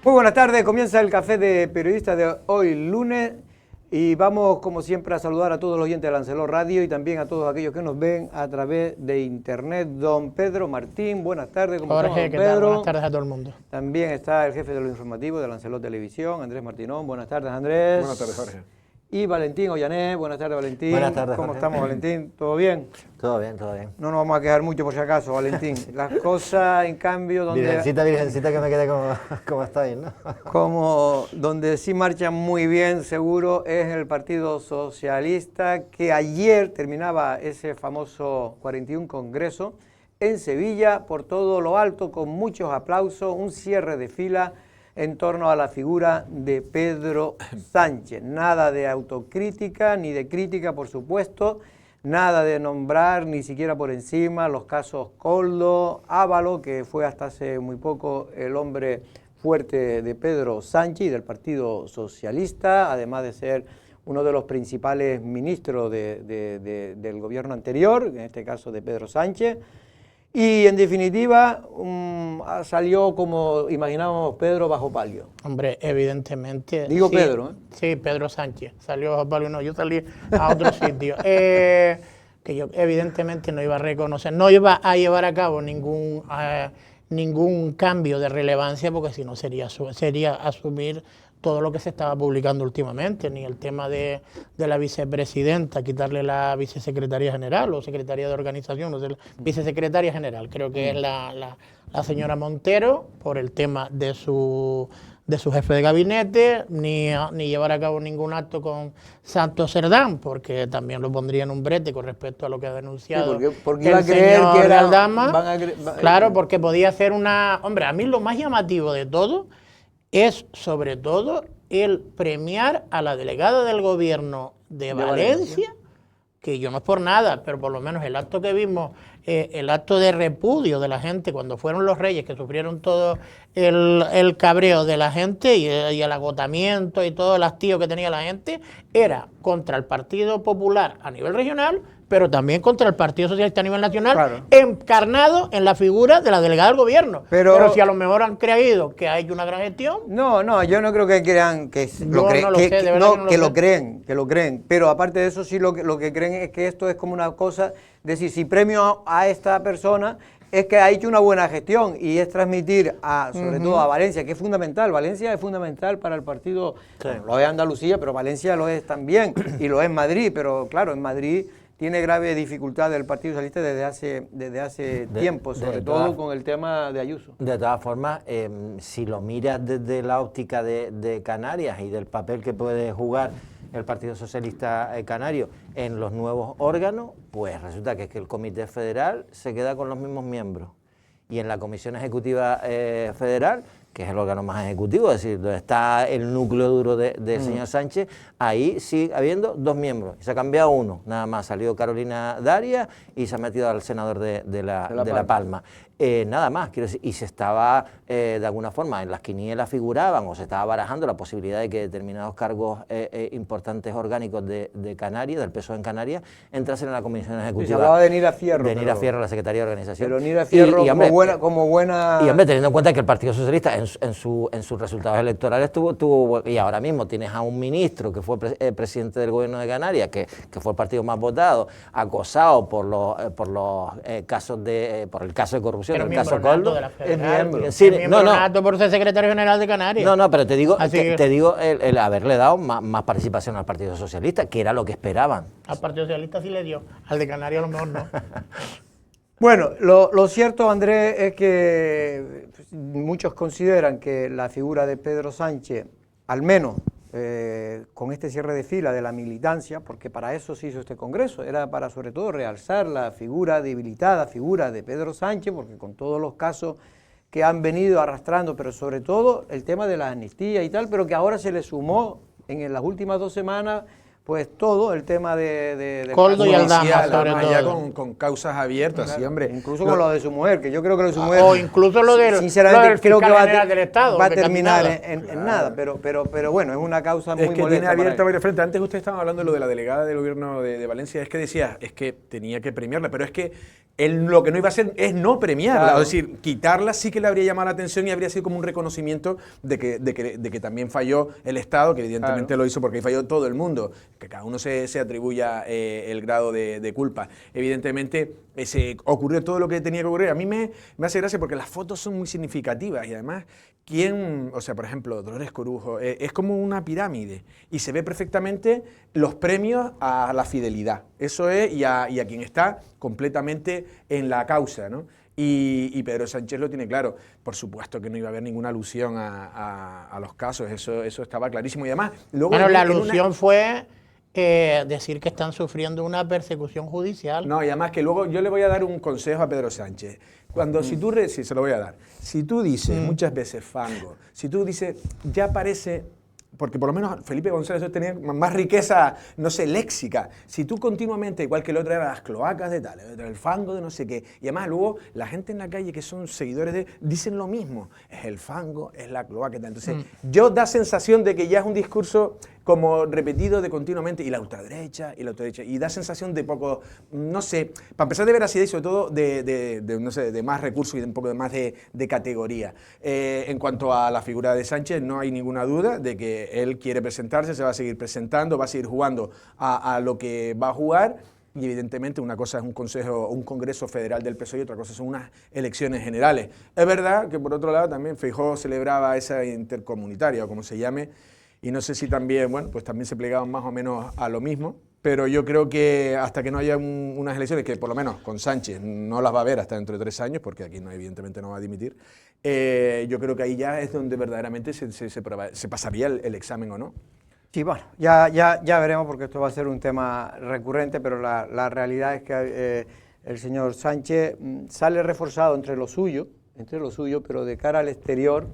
Muy buenas tardes, comienza el Café de Periodistas de hoy lunes y vamos como siempre a saludar a todos los oyentes de Lancelot Radio y también a todos aquellos que nos ven a través de internet. Don Pedro Martín, buenas tardes. ¿Cómo estamos, don ¿qué Pedro? tal? Buenas tardes a todo el mundo. También está el jefe de los informativos de Lancelot Televisión, Andrés Martinón. Buenas tardes, Andrés. Buenas tardes, Jorge. Y Valentín Ollané. Buenas tardes, Valentín. Buenas tardes, ¿Cómo Jorge. estamos, Valentín? ¿Todo bien? Todo bien, todo bien. No nos vamos a quejar mucho por si acaso, Valentín. Las cosas, en cambio, donde... Virgencita, que me quede como estoy, ¿no? Como donde sí marchan muy bien, seguro, es el Partido Socialista, que ayer terminaba ese famoso 41 Congreso en Sevilla, por todo lo alto, con muchos aplausos, un cierre de fila en torno a la figura de Pedro Sánchez. Nada de autocrítica, ni de crítica, por supuesto, nada de nombrar, ni siquiera por encima, los casos Koldo, Ábalos, que fue hasta hace muy poco el hombre fuerte de Pedro Sánchez y del Partido Socialista, además de ser uno de los principales ministros del gobierno anterior, en este caso de Pedro Sánchez. Y en definitiva salió como imaginábamos Pedro bajo palio. Hombre, evidentemente... Digo sí, Pedro, ¿eh? Sí, Pedro Sánchez. Salió bajo palio, no, yo salí a otro sitio. Que yo evidentemente no iba a reconocer, no iba a llevar a cabo ningún cambio de relevancia, porque si no sería asumir todo lo que se estaba publicando últimamente, ni el tema de la vicepresidenta, quitarle la vicesecretaría general o secretaría de organización, o sea, vicesecretaria general, creo que es la señora Montero, por el tema de su jefe de gabinete, ni llevar a cabo ningún acto con Santos Cerdán, porque también lo pondría en un brete con respecto a lo que ha denunciado porque iba a el creer señor que era, Aldama. Claro, porque podía hacer una... Hombre, a mí lo más llamativo de todo es sobre todo el premiar a la delegada del gobierno de Valencia, que yo no es por nada, pero por lo menos el acto que vimos, el acto de repudio de la gente cuando fueron los reyes, que sufrieron todo el cabreo de la gente y el agotamiento y todo el hastío que tenía la gente, era contra el Partido Popular a nivel regional, pero también contra el Partido Socialista a nivel nacional, claro, encarnado en la figura de la delegada del gobierno. Pero si a lo mejor han creído que ha hecho una gran gestión... No, yo no creo que crean que lo creen. Pero aparte de eso, sí lo que creen es que esto es como una cosa, decir, si premio a esta persona es que ha hecho una buena gestión y es transmitir sobre todo a Valencia, que es fundamental. Valencia es fundamental para el partido, sí. Bueno, lo es Andalucía, pero Valencia lo es también, y lo es Madrid, pero claro, en Madrid tiene grave dificultad el Partido Socialista desde hace tiempo, sobre todo con el tema de Ayuso. De todas formas, si lo miras desde la óptica de Canarias y del papel que puede jugar el Partido Socialista Canario en los nuevos órganos, pues resulta que es que el Comité Federal se queda con los mismos miembros. Y en la Comisión Ejecutiva Federal, que es el órgano más ejecutivo, es decir, donde está el núcleo duro del señor Sánchez, ahí sigue habiendo 2 miembros. Y se ha cambiado uno, nada más. Ha salido Carolina Darias y se ha metido al senador de La Palma. Nada más, quiero decir, y se estaba, de alguna forma, en las quinielas figuraban, o se estaba barajando la posibilidad de que determinados cargos importantes orgánicos de Canarias, del PSOE en Canarias, entrasen en la Comisión Ejecutiva. Sí, se hablaba de Nira Fierro. De Nira Fierro, la Secretaría de Organización. Pero Nira Fierro como buena... Y hombre, teniendo en cuenta que el Partido Socialista en sus resultados electorales tuvo, y ahora mismo tienes a un ministro que fue presidente del gobierno de Canarias, que fue el partido más votado, acosado por el caso de corrupción, pero el caso Koldo, es miembro. Sí, no por ser secretario general de Canarias. No, pero te digo el haberle dado más participación al Partido Socialista, que era lo que esperaban. Al Partido Socialista sí le dio, al de Canarias a lo mejor no. Bueno, lo cierto, Andrés, es que muchos consideran que la figura de Pedro Sánchez, al menos con este cierre de fila de la militancia, porque para eso se hizo este congreso, era para sobre todo realzar la figura debilitada, figura de Pedro Sánchez, porque con todos los casos que han venido arrastrando, pero sobre todo el tema de la amnistía y tal, pero que ahora se le sumó en las últimas 2 semanas pues todo el tema de Coldo y Aldama, judicial, sobre además, ya todo. con causas abiertas, sí, hombre. incluso con lo de su mujer, que yo creo que lo de su mujer, O incluso lo del sinceramente creo que fiscal va general del Estado, a que terminar también en nada, pero bueno, es una causa muy Es que molesta tiene para abierta él. varios frentes. Antes usted estaba hablando de lo de la delegada del gobierno de Valencia, es que decía, es que tenía que premiarla, pero es que él lo que no iba a hacer es no premiarla, Claro. es decir, quitarla sí que le habría llamado la atención y habría sido como un reconocimiento de que también falló el Estado, que evidentemente Claro. lo hizo porque ahí falló todo el mundo, que cada uno se atribuya el grado de culpa. Evidentemente ocurrió todo lo que tenía que ocurrir. A mí me hace gracia porque las fotos son muy significativas y además o sea, por ejemplo, Dolores Corujo, es como una pirámide y se ve perfectamente los premios a la fidelidad, eso es, y a quien está completamente en la causa, ¿no? Y Pedro Sánchez lo tiene claro. Por supuesto que no iba a haber ninguna alusión a los casos, eso estaba clarísimo. Y además, luego Bueno, la alusión fue decir que están sufriendo una persecución judicial. No, y además que luego yo le voy a dar un consejo a Pedro Sánchez. Si se lo voy a dar. Si tú dices muchas veces fango, si tú dices, ya parece, porque por lo menos Felipe González tenía más riqueza, no sé, léxica. Si tú continuamente, igual que el otro era las cloacas de tal, el fango de no sé qué, y además luego la gente en la calle que son seguidores dicen lo mismo, es el fango, es la cloaca y tal. Entonces, yo da sensación de que ya es un discurso como repetido de continuamente, y la ultraderecha, y da sensación de poco, no sé, para empezar de ver así, y sobre todo no sé, de más recursos y de un poco de más de categoría. En cuanto a la figura de Sánchez, no hay ninguna duda de que él quiere presentarse, se va a seguir presentando, va a seguir jugando a lo que va a jugar, y evidentemente una cosa es un congreso federal del PSOE y otra cosa son unas elecciones generales. Es verdad que por otro lado también Feijóo celebraba esa intercomunitaria, o como se llame, y no sé si también, bueno, pues también se plegaban más o menos a lo mismo, pero yo creo que hasta que no haya unas elecciones, que por lo menos con Sánchez no las va a haber hasta dentro de 3 años, porque aquí evidentemente no va a dimitir, yo creo que ahí ya es donde verdaderamente se pasaría el examen o no. Sí, bueno, ya veremos porque esto va a ser un tema recurrente, pero la realidad es que el señor Sánchez sale reforzado entre lo suyo, pero de cara al exterior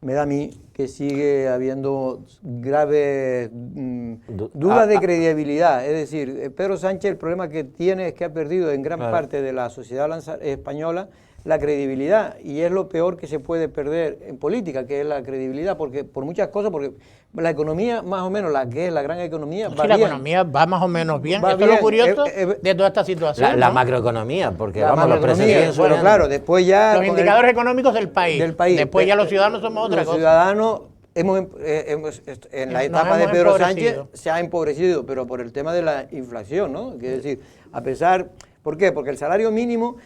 me da a mí que sigue habiendo graves dudas de credibilidad. Es decir, Pedro Sánchez, el problema que tiene es que ha perdido en gran parte de la sociedad española la credibilidad, y es lo peor que se puede perder en política, que es la credibilidad, porque por muchas cosas, porque la economía, más o menos, la que es la gran economía, Sí, va la bien. economía va más o menos bien. Va Esto es lo bien. curioso de toda esta situación. La ¿no? macroeconomía, porque La vamos, los precios macroeconomía, siguen bueno, subiendo. claro, después ya... Los indicadores económicos del país. Después ya los ciudadanos somos otra los cosa. ciudadanos en la Nos etapa de hemos Pedro empobrecido. Sánchez se ha empobrecido, pero por el tema de la inflación, ¿no? Quiere decir, a pesar... ¿Por qué? Porque el salario mínimo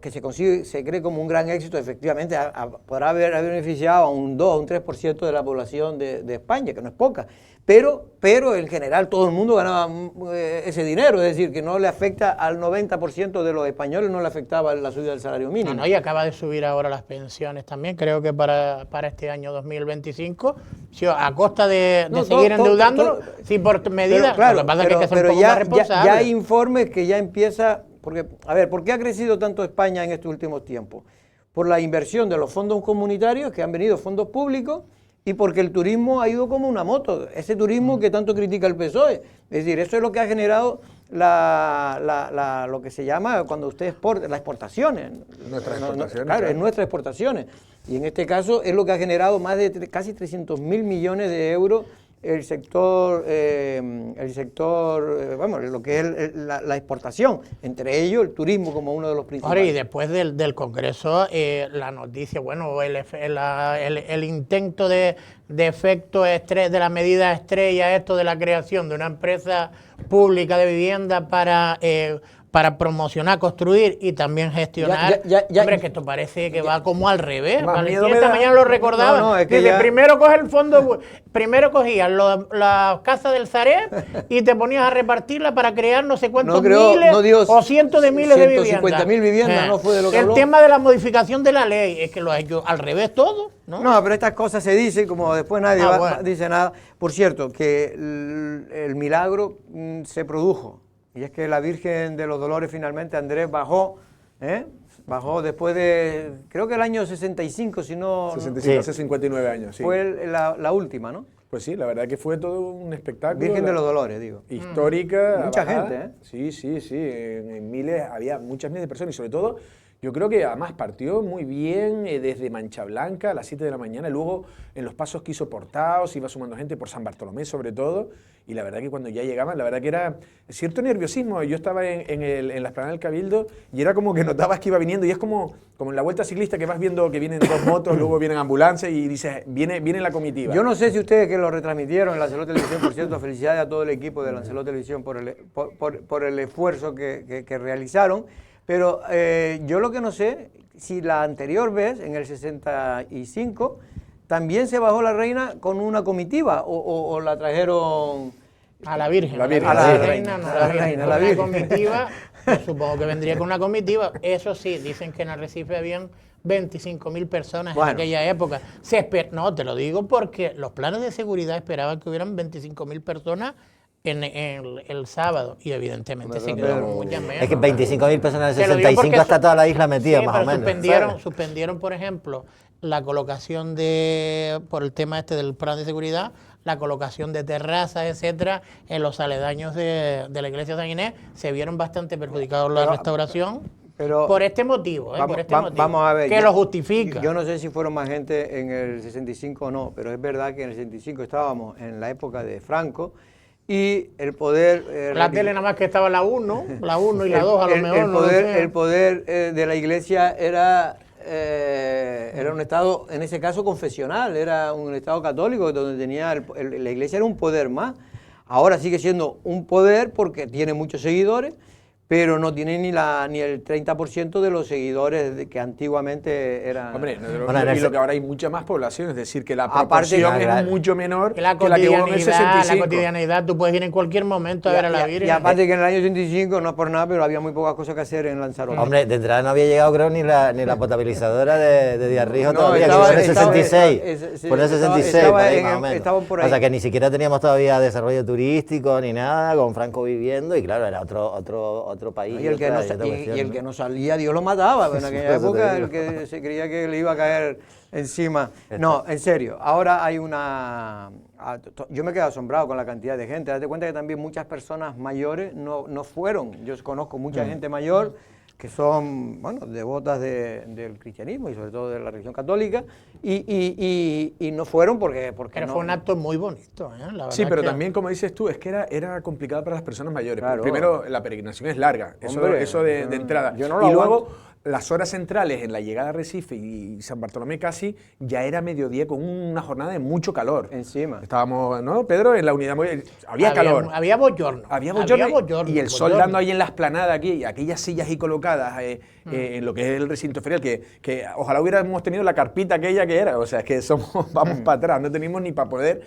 que se consigue, se cree como un gran éxito, efectivamente podrá haber beneficiado a un 2 o un 3% de la población de España, que no es poca, pero en general todo el mundo ganaba ese dinero, es decir, que no le afecta al 90% de los españoles, no le afectaba la subida del salario mínimo. No, y acaba de subir ahora las pensiones también, creo que para este año 2025, sí, a costa de seguir endeudándonos, sí, por medidas, pero, claro, lo que pasa es que hay que ser un pero poco más responsable. ya hay informes que ya empieza, porque, a ver, ¿por qué ha crecido tanto España en estos últimos tiempos? Por la inversión de los fondos comunitarios, que han venido fondos públicos, y porque el turismo ha ido como una moto, ese turismo que tanto critica el PSOE. Es decir, eso es lo que ha generado lo que se llama, cuando usted exporta, las exportaciones. Nuestras exportaciones. Claro, es nuestras exportaciones. Y en este caso es lo que ha generado más de casi 300.000 millones de euros el sector, vamos, lo que es la exportación, entre ellos el turismo como uno de los principales. Ahora, y después del Congreso, la noticia, bueno, el intento de efecto estrés, de la medida estrella, esto de la creación de una empresa pública de vivienda para promocionar, construir y también gestionar. Hombre, que esto parece que va como al revés. Valentín esta mañana lo recordaba. No, es que dice, ya... primero coge el fondo, primero cogías las casas del Sareb y te ponías a repartirla para crear no sé cuántos o cientos de miles de viviendas. 150.000 viviendas, no fue de lo que el habló. tema de la modificación de la ley es que lo ha hecho al revés todo, ¿no? No, pero estas cosas se dicen, como después nadie bueno. dice nada. Por cierto, que el milagro se produjo. Y es que la Virgen de los Dolores finalmente, Andrés, bajó después de, creo que el año 65, si no... 65, hace 59 años, sí. Fue la última, ¿no? Pues sí, la verdad que fue todo un espectáculo. Virgen de los Dolores, digo. Histórica. Mucha bajada. gente, ¿eh? Sí, sí, sí. En miles, había muchas miles de personas y sobre todo, yo creo que además partió muy bien desde Mancha Blanca a las 7 de la mañana, luego en los pasos que hizo Portaos, iba sumando gente por San Bartolomé sobre todo, y la verdad que cuando ya llegaban, la verdad que era cierto nerviosismo. Yo estaba en la explanada del Cabildo y era como que notabas que iba viniendo, y es como en la vuelta ciclista que vas viendo que vienen dos motos, luego vienen ambulancias y dices, viene la comitiva. Yo no sé si ustedes que lo retransmitieron en Lancelot Televisión, por cierto, felicidades a todo el equipo de Lancelot Televisión por el esfuerzo que realizaron, pero yo lo que no sé, si la anterior vez, en el 65, también se bajó la reina con una comitiva o la trajeron... A la Virgen. La Virgen. A la A la reina, no, a la reina, a la una Virgen. comitiva, yo supongo que vendría con una comitiva. Eso sí, dicen que en Arrecife habían 25.000 personas Bueno. en aquella época. No, te lo digo porque los planes de seguridad esperaban que hubieran 25.000 personas en el sábado y evidentemente se quedaron muchas menos. Es que 25.000 personas Te en lo digo 65 porque hasta toda la isla metida, sí, más o pero menos. suspendieron, por ejemplo, la colocación por el tema este del plan de seguridad, la colocación de terrazas, etcétera, en los aledaños de la iglesia de San Inés, se vieron bastante perjudicados la restauración. pero Por este motivo, por este motivo, vamos a ver, que lo justifica. Yo no sé si fueron más gente en el 65 o no, pero es verdad que en el 65 estábamos en la época de Franco y el poder... La tele nada más que estaba la 1 y la 2 a lo mejor. El poder de la iglesia era un estado, en ese caso confesional, era un estado católico donde tenía la iglesia era un poder más. Ahora sigue siendo un poder porque tiene muchos seguidores, pero no tiene ni el 30% de los seguidores que antiguamente eran... Hombre, Bueno, y lo que ahora hay mucha más población, es decir, que la Aparte, proporción claro, es mucho menor Que la que la que hubo en el cotidianidad, 65. la cotidianidad, tú puedes ir en cualquier momento a ver a la Virgen. Y aparte que en el año 85, no es por nada, pero había muy pocas cosas que hacer en Lanzarote. Hombre, de entrada no había llegado, creo, ni la potabilizadora de Diarrijo No, todavía, estaba- que fue en el estaba- 66. sí, Fue en el 66, estaba por ahí, en- más o menos. estaban por ahí. O sea, que ni siquiera teníamos todavía desarrollo turístico ni nada, con Franco viviendo, y claro, era otro país. Y el que no, otra cuestión, y el ¿no? que no salía, Dios lo mataba. En aquella Por eso te época, digo. el que se creía que le iba a caer encima. No, en serio, ahora hay yo me quedo asombrado con la cantidad de gente. Date cuenta que también muchas personas mayores no fueron. Yo conozco mucha gente mayor que son, bueno, devotas del cristianismo y sobre todo de la religión católica, y no fueron porque Pero no. fue un acto muy bonito, ¿eh? La verdad Sí, pero que- también, como dices tú, es que era complicado para las personas mayores. Claro. Primero, la peregrinación es larga, Hombre, eso de entrada. yo no lo y luego, aguanto. las horas centrales en la llegada a Recife y San Bartolomé casi, ya era mediodía con una jornada de mucho calor. Encima. Estábamos, ¿no, Pedro? En la unidad móvil. Había calor. Había bochorno. Había bochorno, bochorno, y el sol bochorno. dando ahí en la esplanada, aquí, aquellas sillas ahí colocadas en lo que es el recinto ferial, que ojalá hubiéramos tenido la carpita aquella que era, o sea, es que vamos para atrás, no tenemos ni para poder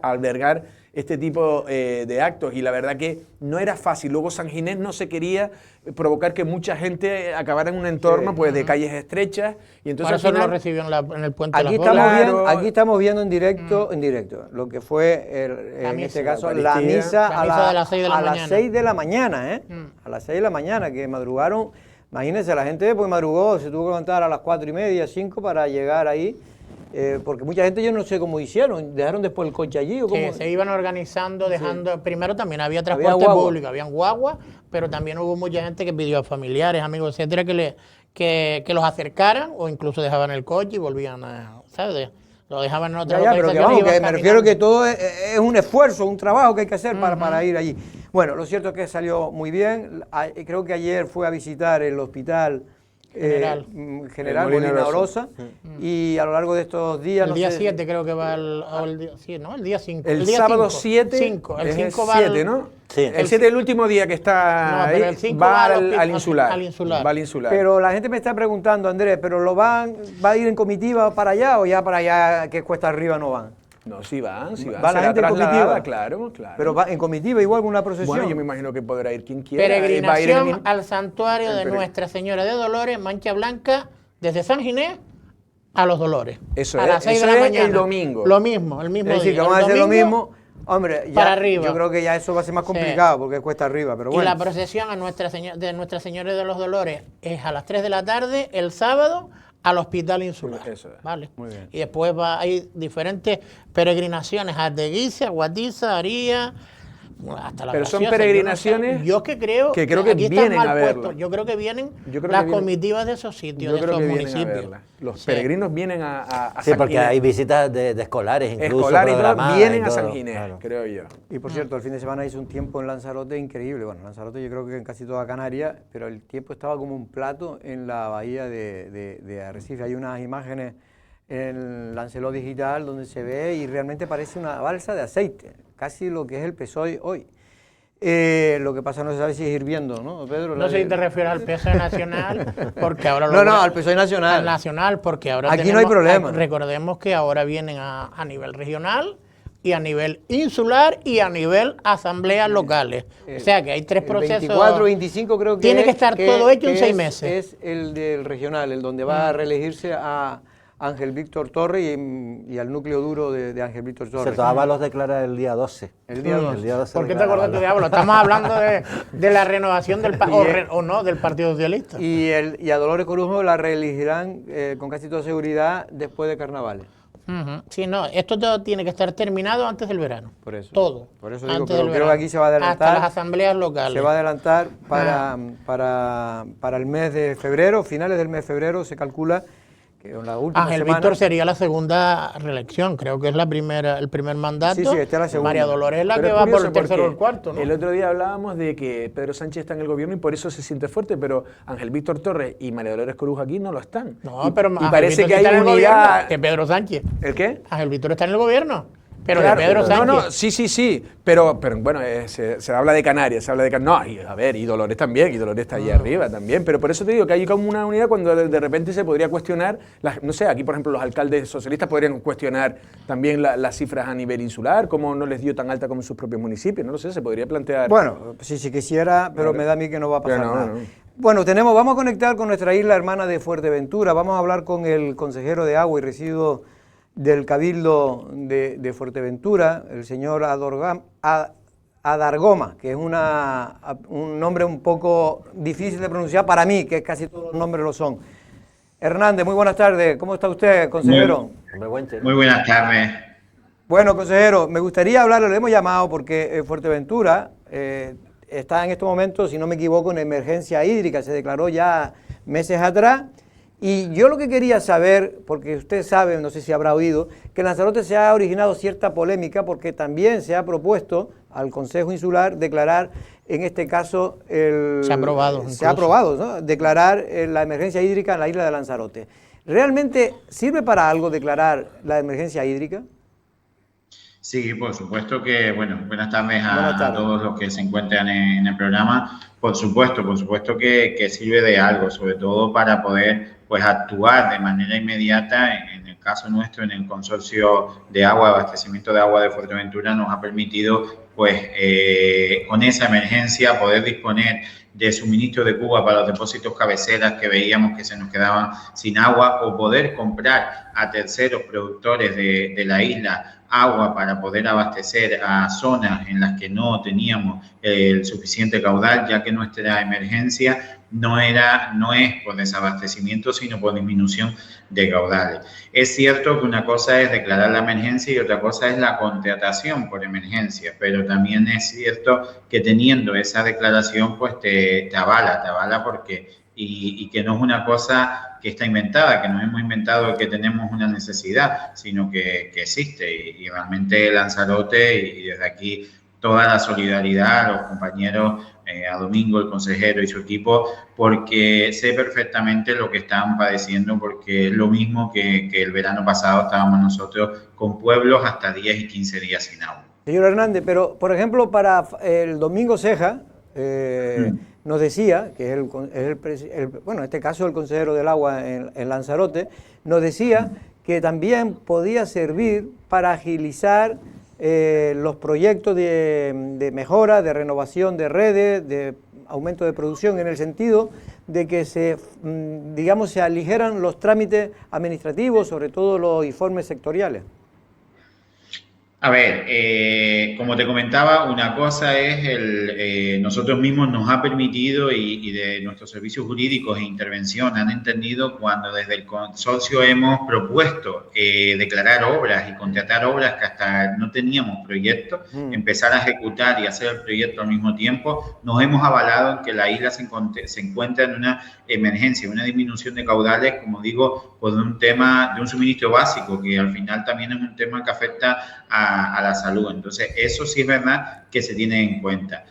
albergar este tipo de actos, y la verdad que no era fácil. Luego San Ginés no se quería provocar que mucha gente acabara en un entorno pues de calles estrechas, y entonces Por al eso final, lo recibió en el puente Aquí de las estamos, Bolas. Claro. viendo, aquí estamos viendo en directo, lo que fue, en misa, este la caso, la Eucaristía. misa, La misa de las 6 de la a las mañana. 6 de la mañana, ¿eh? A las 6 de la mañana, que madrugaron. Imagínense, la gente pues madrugó, se tuvo que levantar a las 4:30, 5 para llegar ahí, porque mucha gente yo no sé cómo hicieron, dejaron después el coche allí o cómo. Sí, se iban organizando, dejando... Primero también había transporte guagua. público, habían guaguas, pero también hubo mucha gente que pidió a familiares, amigos, etcétera, que los acercaran o incluso dejaban el coche y volvían a... ¿Sabes? Lo dejaban en otras Ya, pero que localizaciones vamos, y iban que me refiero que caminando. todo es un esfuerzo, un trabajo que hay que hacer para ir allí. Bueno, lo cierto es que salió muy bien. Creo que ayer fue a visitar el hospital General. General El Molina Molina Rosa. Rosa, y a lo largo de estos días... El no día sé, 7 creo que va el día... Sí, ¿no? El día 5. el día sábado 5. 7, 5. El es 5 va 7, al... ¿no? Sí. El 7 es el último día que está No, ahí, pero el 5 va va al insular. al insular. Va al insular. Pero la gente me está preguntando, Andrés, ¿pero va a ir en comitiva para allá o ya para allá que cuesta arriba no van? No, sí van, sí van. ¿Va la Será gente en trasladada, comitiva? claro, claro. Pero va en comitiva igual con una procesión. bueno, yo me imagino que podrá ir quien quiera. Peregrinación al santuario de Pero- Nuestra Señora de Dolores, Mancha Blanca, desde San Ginés a Los Dolores. Eso a es, las 6 eso de la es mañana. el domingo. Lo mismo, el mismo Es decir, día. que vamos a El hacer lo domingo, mismo. Hombre, ya, para arriba. yo creo que ya eso va a ser más complicado porque cuesta arriba, pero Y bueno. la procesión de Nuestra Señora de los Dolores es a las 3 de la tarde el sábado al hospital insular. Eso es. ¿Vale? Muy bien. Y después hay diferentes peregrinaciones a Ardeguisa, Guadiza, Aría, hasta la Pero son Graciosa. peregrinaciones Yo que creo que que vienen están mal a verla. puestos. Yo creo que vienen Yo creo las que vienen- comitivas de esos sitios, Yo de creo esos que vienen a municipios. verla. Los Sí. peregrinos vienen a Sí, San porque Ginés. hay visitas de escolares incluso Escolar y todo, programadas vienen y a San todo, Ginés, claro. creo yo. Y por cierto, el fin de semana hizo un tiempo en Lanzarote increíble. Bueno, Lanzarote yo creo que en casi toda Canarias, pero el tiempo estaba como un plato en la bahía de Arrecife. Hay unas imágenes en Lancelot Digital donde se ve y realmente parece una balsa de aceite, casi lo que es el PSOE hoy. Lo que pasa no se sabe si es hirviendo, ¿no, Pedro? No sé si te refieres al PSOE nacional, porque ahora No, al PSOE nacional. Al nacional, porque ahora Aquí no hay problema. Recordemos que ahora vienen a nivel regional y a nivel insular y a nivel asambleas locales. O sea que hay tres El procesos. 24, 25 creo que Tiene que es, estar todo hecho en que 6 es- meses. Es el del regional, el donde va a reelegirse a Ángel Víctor Torres y al núcleo duro de Ángel Víctor Torres. Ábalos declara el día 12. El día 12. El día 12 ¿Por qué te declara acordaste de Ábalos. Ábalos? Estamos hablando de la renovación del o no del Partido Socialista. Y a Dolores Corujo la reelegirán con casi toda seguridad después de carnavales. Ujú. Sí, no, esto todo tiene que estar terminado antes del verano. Por eso. Todo. Por eso digo, antes pero del creo que verano. aquí se va a adelantar. Hasta las asambleas locales. Se va a adelantar para el mes de febrero, finales del mes de febrero se calcula que en la última Ángel semana... Víctor sería la segunda reelección, creo que es el primer mandato. Sí, esta es la segunda. María Dolores es la Pero que es va por curioso el tercero o el porque cuarto, ¿no? El otro día hablábamos de que Pedro Sánchez está en el gobierno y por eso se siente fuerte, pero Ángel Víctor Torres y María Dolores Corujo aquí no lo están. No, y, pero y Ángel parece Víctor que sí hay está en el unidad. gobierno de Pedro Sánchez. ¿El qué? Ángel Víctor está en el gobierno, pero Claro, de Pedro Sánchez. No, sí, pero bueno, se habla de Canarias, se habla de Canarias. No, y, a ver, y Dolores también, y Dolores está allí arriba también, pero por eso te digo que hay como una unidad cuando de repente se podría cuestionar, no sé, aquí por ejemplo los alcaldes socialistas podrían cuestionar también las cifras a nivel insular, cómo no les dio tan alta como en sus propios municipios, no lo sé, se podría plantear. Bueno, si quisiera, pero me da a mí que no va a pasar Pero no, nada. no. Bueno, vamos a conectar con nuestra isla hermana de Fuerteventura, vamos a hablar con el consejero de Agua y Residuos del Cabildo de Fuerteventura, el señor Adargoma, que es un nombre un poco difícil de pronunciar para mí, que casi todos los nombres lo son. Hernández, muy buenas tardes, ¿cómo está usted, consejero? Muy buenas tardes. Bueno, consejero, me gustaría hablarle, le hemos llamado porque Fuerteventura está en estos momentos, si no me equivoco, en emergencia hídrica, se declaró ya meses atrás, y yo lo que quería saber, porque usted sabe, no sé si habrá oído, que en Lanzarote se ha originado cierta polémica porque también se ha propuesto al Consejo Insular declarar, en este caso, Se ha aprobado. se ha aprobado, ¿no?, declarar la emergencia hídrica en la isla de Lanzarote. ¿Realmente sirve para algo declarar la emergencia hídrica? Sí, por supuesto que, bueno, buenas tardes Buenas tardes. a todos los que se encuentran en el programa. Por supuesto que sirve de algo, sobre todo para poder pues actuar de manera inmediata. En el caso nuestro, en el consorcio de agua, abastecimiento de agua de Fuerteventura, nos ha permitido pues con esa emergencia poder disponer de suministro de Cuba para los depósitos cabeceras que veíamos que se nos quedaban sin agua, o poder comprar a terceros productores de la isla agua para poder abastecer a zonas en las que no teníamos el suficiente caudal, ya que nuestra emergencia no es por desabastecimiento, sino por disminución de caudales. Es cierto que una cosa es declarar la emergencia y otra cosa es la contratación por emergencia, pero también es cierto que teniendo esa declaración, pues te avala porque y que no es una cosa que está inventada, que no hemos inventado que tenemos una necesidad, sino que existe, y realmente Lanzarote, y desde aquí toda la solidaridad a los compañeros, a Domingo, el consejero y su equipo, porque sé perfectamente lo que están padeciendo, porque es lo mismo que el verano pasado estábamos nosotros con pueblos hasta 10 y 15 días sin agua. Señor Hernández, pero por ejemplo para el Domingo Ceja nos decía, que es bueno, en este caso el consejero del agua en Lanzarote, nos decía que también podía servir para agilizar los proyectos de mejora, de renovación de redes, de aumento de producción, en el sentido de que se aligeran los trámites administrativos, sobre todo los informes sectoriales. A ver, como te comentaba, una cosa es nosotros mismos nos ha permitido y de nuestros servicios jurídicos e intervención han entendido cuando desde el consorcio hemos propuesto declarar obras y contratar obras que hasta no teníamos proyecto, empezar a ejecutar y hacer el proyecto al mismo tiempo, nos hemos avalado en que la isla se encuentra en una emergencia, una disminución de caudales, como digo, por un tema de un suministro básico, que al final también es un tema que afecta a la salud. Entonces, eso sí es verdad que se tiene en cuenta.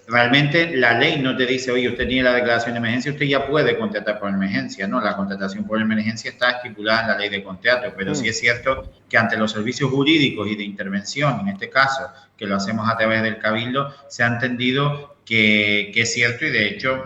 Realmente la ley no te dice, oye, usted tiene la declaración de emergencia, usted ya puede contratar por emergencia, ¿no? La contratación por emergencia está estipulada en la ley de contrato, pero sí es cierto que ante los servicios jurídicos y de intervención, en este caso, que lo hacemos a través del Cabildo, se ha entendido que es cierto y de hecho,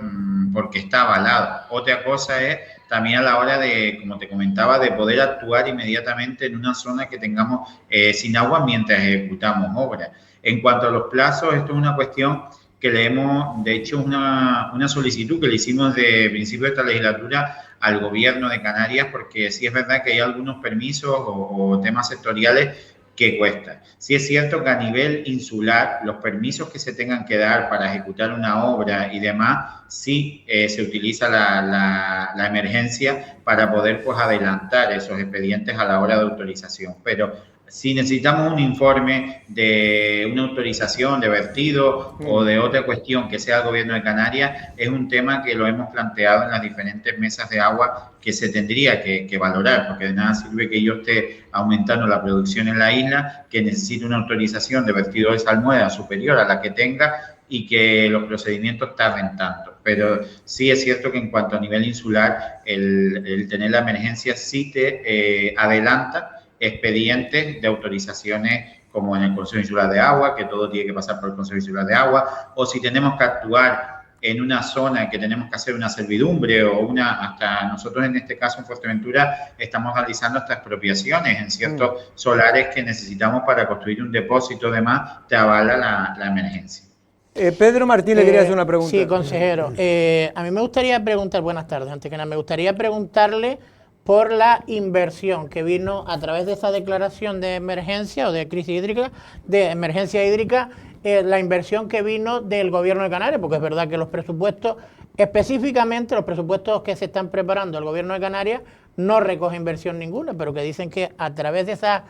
porque está avalado. Otra cosa es también a la hora de, como te comentaba, de poder actuar inmediatamente en una zona que tengamos sin agua mientras ejecutamos obras. En cuanto a los plazos, esto es una cuestión que le hemos, de hecho, una solicitud que le hicimos de principio de esta legislatura al gobierno de Canarias, porque sí es verdad que hay algunos permisos o temas sectoriales que cuesta. Sí es cierto que a nivel insular, los permisos que se tengan que dar para ejecutar una obra y demás, sí se utiliza la emergencia para poder pues adelantar esos expedientes a la hora de autorización. Pero si necesitamos un informe de una autorización de vertido o de otra cuestión que sea el gobierno de Canarias, es un tema que lo hemos planteado en las diferentes mesas de agua que se tendría que valorar, porque de nada sirve que yo esté aumentando la producción en la isla, que necesite una autorización de vertido de salmuera superior a la que tenga y que los procedimientos tarden tanto. Pero sí es cierto que en cuanto a nivel insular, el tener la emergencia sí te adelanta expedientes de autorizaciones como en el Consejo Insular de Agua, que todo tiene que pasar por el Consejo Insular de Agua, o si tenemos que actuar en una zona que tenemos que hacer una servidumbre o hasta nosotros en este caso en Fuerteventura estamos realizando hasta expropiaciones en ciertos solares que necesitamos para construir un depósito, demás, te avala la emergencia. Pedro Martín le quería hacer una pregunta. Sí, consejero. A mí me gustaría preguntar, buenas tardes, antes que nada, me gustaría preguntarle por la inversión que vino a través de esa declaración de emergencia o de crisis hídrica, de emergencia hídrica, la inversión que vino del gobierno de Canarias, porque es verdad que los presupuestos, específicamente los presupuestos que se están preparando el gobierno de Canarias, no recoge inversión ninguna, pero que dicen que a través de esas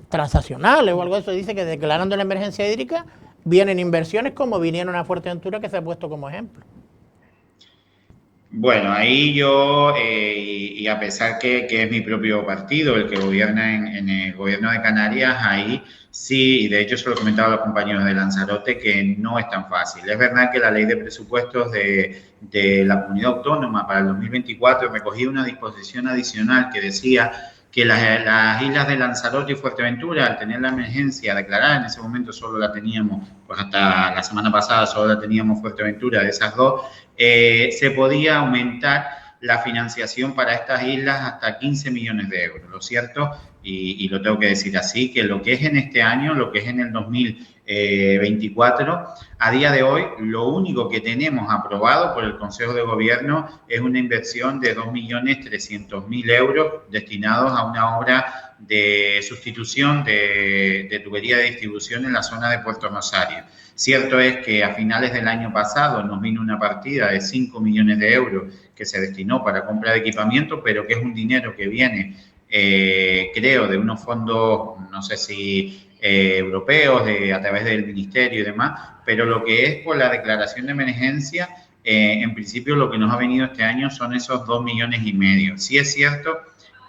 transaccionales o algo de eso, dice que declarando la emergencia hídrica, vienen inversiones como vinieron a Fuerteventura, que se ha puesto como ejemplo. Bueno, ahí yo, y a pesar que es mi propio partido el que gobierna en el gobierno de Canarias, ahí sí, y de hecho se lo comentaba a los compañeros de Lanzarote, que no es tan fácil. Es verdad que la ley de presupuestos de la comunidad autónoma para el 2024 recogía una disposición adicional que decía que las islas de Lanzarote y Fuerteventura, al tener la emergencia declarada, en ese momento solo la teníamos, pues hasta la semana pasada solo la teníamos Fuerteventura, de esas dos, se podía aumentar la financiación para estas islas hasta 15 millones de euros. Lo cierto, y lo tengo que decir así, que lo que es en este año, lo que es en el 2024, a día de hoy, lo único que tenemos aprobado por el Consejo de Gobierno es una inversión de 2.300.000 euros destinados a una obra de sustitución de tubería de distribución en la zona de Puerto Rosario. Cierto es que a finales del año pasado nos vino una partida de 5 millones de euros que se destinó para compra de equipamiento, pero que es un dinero que viene, creo, de unos fondos, no sé si europeos, a través del ministerio y demás, pero lo que es por la declaración de emergencia, en principio lo que nos ha venido este año son esos 2,5 millones. Sí es cierto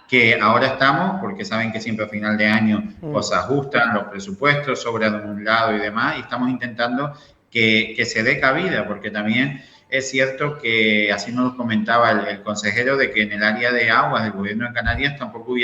que ahora estamos, porque saben que siempre a final de año pues ajustan los presupuestos, sobra de un lado y demás, y estamos intentando que se dé cabida, porque también es cierto que, así nos lo comentaba el consejero, de que en el área de aguas del gobierno de Canarias tampoco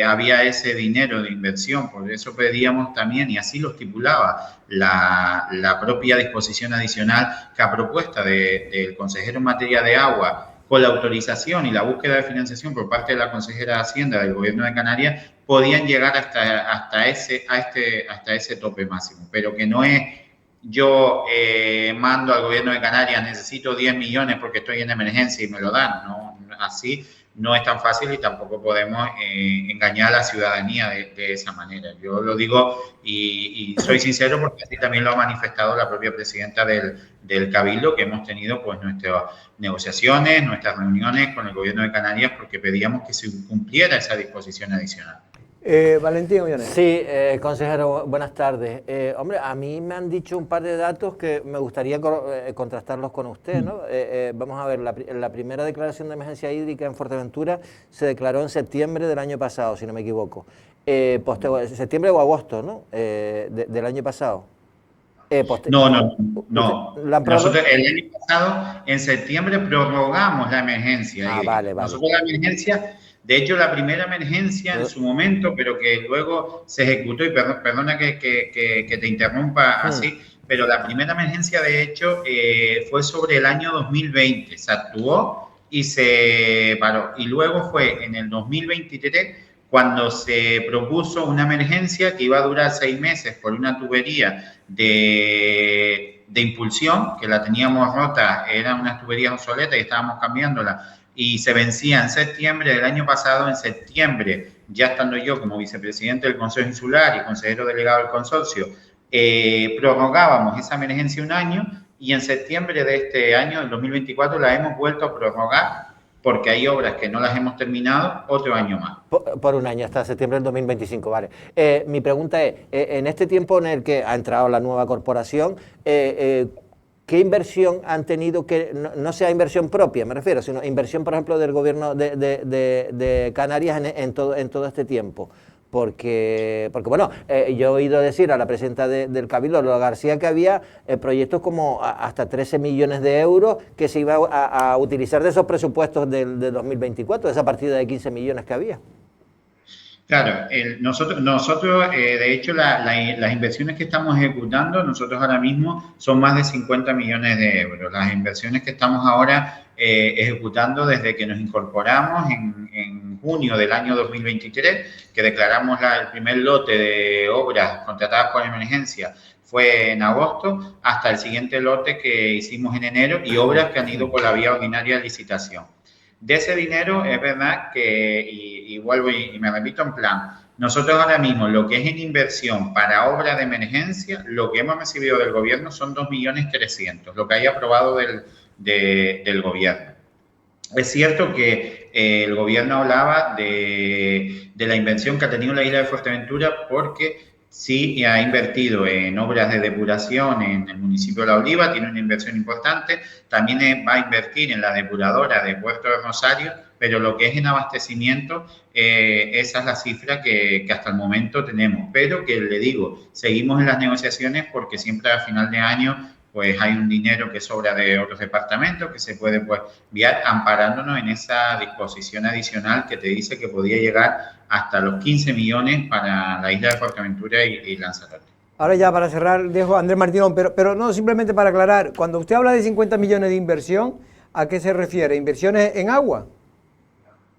había ese dinero de inversión, por eso pedíamos también, y así lo estipulaba la propia disposición adicional que a propuesta del consejero en materia de agua, con la autorización y la búsqueda de financiación por parte de la consejera de Hacienda del gobierno de Canarias, podían llegar hasta ese tope máximo, pero que no es yo mando al gobierno de Canarias, necesito 10 millones porque estoy en emergencia y me lo dan, no así, no es tan fácil y tampoco podemos engañar a la ciudadanía de esa manera. Yo lo digo y soy sincero porque así también lo ha manifestado la propia presidenta del Cabildo, que hemos tenido pues nuestras negociaciones, nuestras reuniones con el Gobierno de Canarias porque pedíamos que se cumpliera esa disposición adicional. Valentín Ollanes. Sí, consejero, buenas tardes. Hombre, a mí me han dicho un par de datos que me gustaría contrastarlos con usted, ¿no? Vamos a ver, la primera declaración de emergencia hídrica en Fuerteventura se declaró en septiembre del año pasado, si no me equivoco. Septiembre o agosto, ¿no? Del año pasado. No. Nosotros el año pasado, en septiembre, prorrogamos la emergencia. Vale. Nosotros la emergencia... De hecho, la primera emergencia en su momento, pero que luego se ejecutó, y perdona que te interrumpa así, pero la primera emergencia, de hecho, fue sobre el año 2020. Se actuó y se paró. Y luego fue en el 2023 cuando se propuso una emergencia que iba a durar 6 meses por una tubería de impulsión, que la teníamos rota, eran unas tuberías obsoletas y estábamos cambiándola. Y se vencía en septiembre del año pasado. En septiembre, ya estando yo como vicepresidente del Consejo Insular y consejero delegado del consorcio, prorrogábamos esa emergencia un año y en septiembre de este año, del 2024, la hemos vuelto a prorrogar porque hay obras que no las hemos terminado otro año más. Por un año, hasta septiembre del 2025, vale. Mi pregunta es, en este tiempo en el que ha entrado la nueva corporación, ¿qué inversión han tenido que, no sea inversión propia, me refiero, sino inversión, por ejemplo, del gobierno de Canarias en todo este tiempo? Porque bueno, yo he oído decir a la presidenta del Cabildo, Lola García, que había proyectos como hasta 13 millones de euros que se iba a utilizar de esos presupuestos de 2024, de esa partida de 15 millones que había. Claro, nosotros de hecho, las inversiones que estamos ejecutando, nosotros ahora mismo son más de 50 millones de euros. Las inversiones que estamos ahora ejecutando desde que nos incorporamos en junio del año 2023, que declaramos el primer lote de obras contratadas por emergencia, fue en agosto, hasta el siguiente lote que hicimos en enero y obras que han ido por la vía ordinaria de licitación. De ese dinero es verdad que, y vuelvo y me repito en plan, nosotros ahora mismo lo que es en inversión para obra de emergencia, lo que hemos recibido del gobierno son 2.300.000, lo que haya aprobado del gobierno. Es cierto que el gobierno hablaba de la inversión que ha tenido la isla de Fuerteventura porque sí ha invertido en obras de depuración en el municipio de La Oliva, tiene una inversión importante, también va a invertir en la depuradora de Puerto de Rosario, pero lo que es en abastecimiento, esa es la cifra que hasta el momento tenemos, pero que le digo, seguimos en las negociaciones porque siempre a final de año pues hay un dinero que sobra de otros departamentos que se puede pues enviar amparándonos en esa disposición adicional que te dice que podía llegar hasta los 15 millones para la isla de Fuerteventura y Lanzarote. Ahora ya para cerrar dejo a Andrés Martínez, pero no, simplemente para aclarar, cuando usted habla de 50 millones de inversión, ¿a qué se refiere? ¿Inversiones en agua?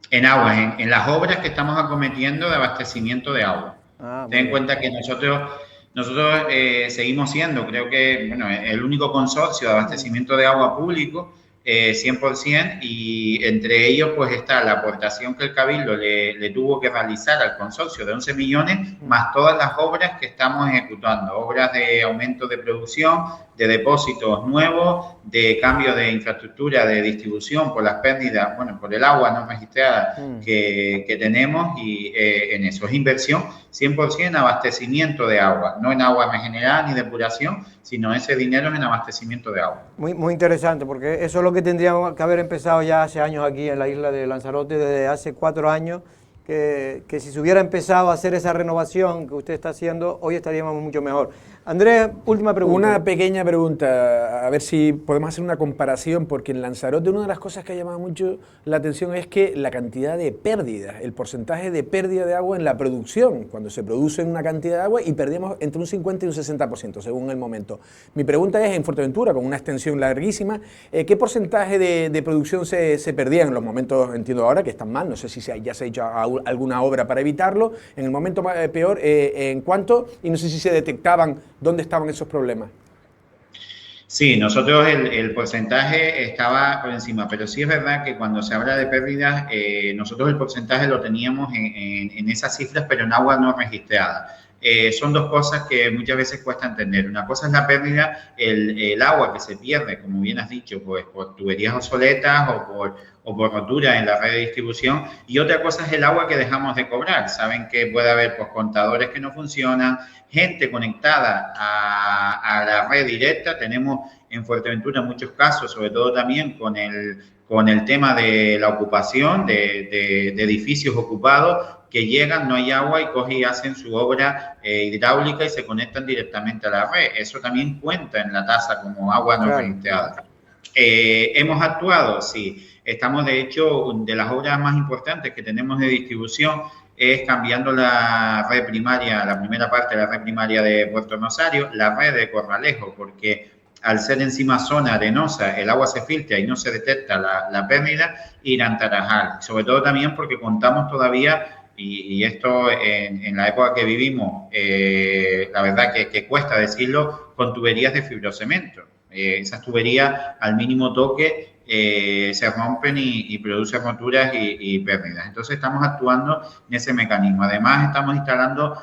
En agua, en las obras que estamos acometiendo de abastecimiento de agua. Ten en cuenta que nosotros seguimos siendo, creo que, bueno, el único consorcio de abastecimiento de agua público, 100%, y entre ellos pues está la aportación que el Cabildo le tuvo que realizar al consorcio de 11 millones, más todas las obras que estamos ejecutando, obras de aumento de producción, de depósitos nuevos, de cambio de infraestructura de distribución por las pérdidas, bueno, por el agua no registrada que tenemos, y en eso es inversión 100% en abastecimiento de agua, no en agua regenerada ni depuración, sino ese dinero es en abastecimiento de agua. Muy interesante, porque eso es lo que tendríamos que haber empezado ya hace años aquí en la isla de Lanzarote, desde hace 4 años, que si se hubiera empezado a hacer esa renovación que usted está haciendo, hoy estaríamos mucho mejor. Andrés, última pregunta. Una pequeña pregunta, a ver si podemos hacer una comparación, porque en Lanzarote una de las cosas que ha llamado mucho la atención es que la cantidad de pérdidas, el porcentaje de pérdida de agua en la producción, cuando se produce una cantidad de agua y perdemos entre un 50 y un 60% según el momento. Mi pregunta es, en Fuerteventura, con una extensión larguísima, ¿qué porcentaje de producción se perdía en los momentos, entiendo ahora, que están mal? No sé si ya se ha hecho alguna obra para evitarlo, en el momento peor, ¿en cuánto? Y no sé si se detectaban dónde estaban esos problemas. Sí, nosotros el porcentaje estaba por encima, pero sí es verdad que cuando se habla de pérdidas, nosotros el porcentaje lo teníamos en esas cifras, pero en agua no registrada. Son dos cosas que muchas veces cuesta entender. Una cosa es la pérdida, el agua que se pierde, como bien has dicho, pues por tuberías obsoletas o por roturas en la red de distribución, y otra cosa es el agua que dejamos de cobrar. Saben que puede haber pues, contadores que no funcionan, gente conectada a la red directa. Tenemos en Fuerteventura muchos casos, sobre todo también con el tema de la ocupación, de edificios ocupados, que llegan, no hay agua y cogen y hacen su obra hidráulica y se conectan directamente a la red. Eso también cuenta en la tasa como agua no registrada. ¿Hemos actuado? Sí. Estamos, de hecho, de las obras más importantes que tenemos de distribución es cambiando la red primaria, la primera parte de la red primaria de Puerto Rosario, la red de Corralejo, porque al ser encima zona arenosa, el agua se filtra y no se detecta la pérdida, ir a Antarajal. Sobre todo también porque contamos todavía, y esto en la época que vivimos, la verdad que cuesta decirlo, con tuberías de fibrocemento. Esas tuberías al mínimo toque se rompen y producen roturas y pérdidas. Entonces estamos actuando en ese mecanismo. Además estamos instalando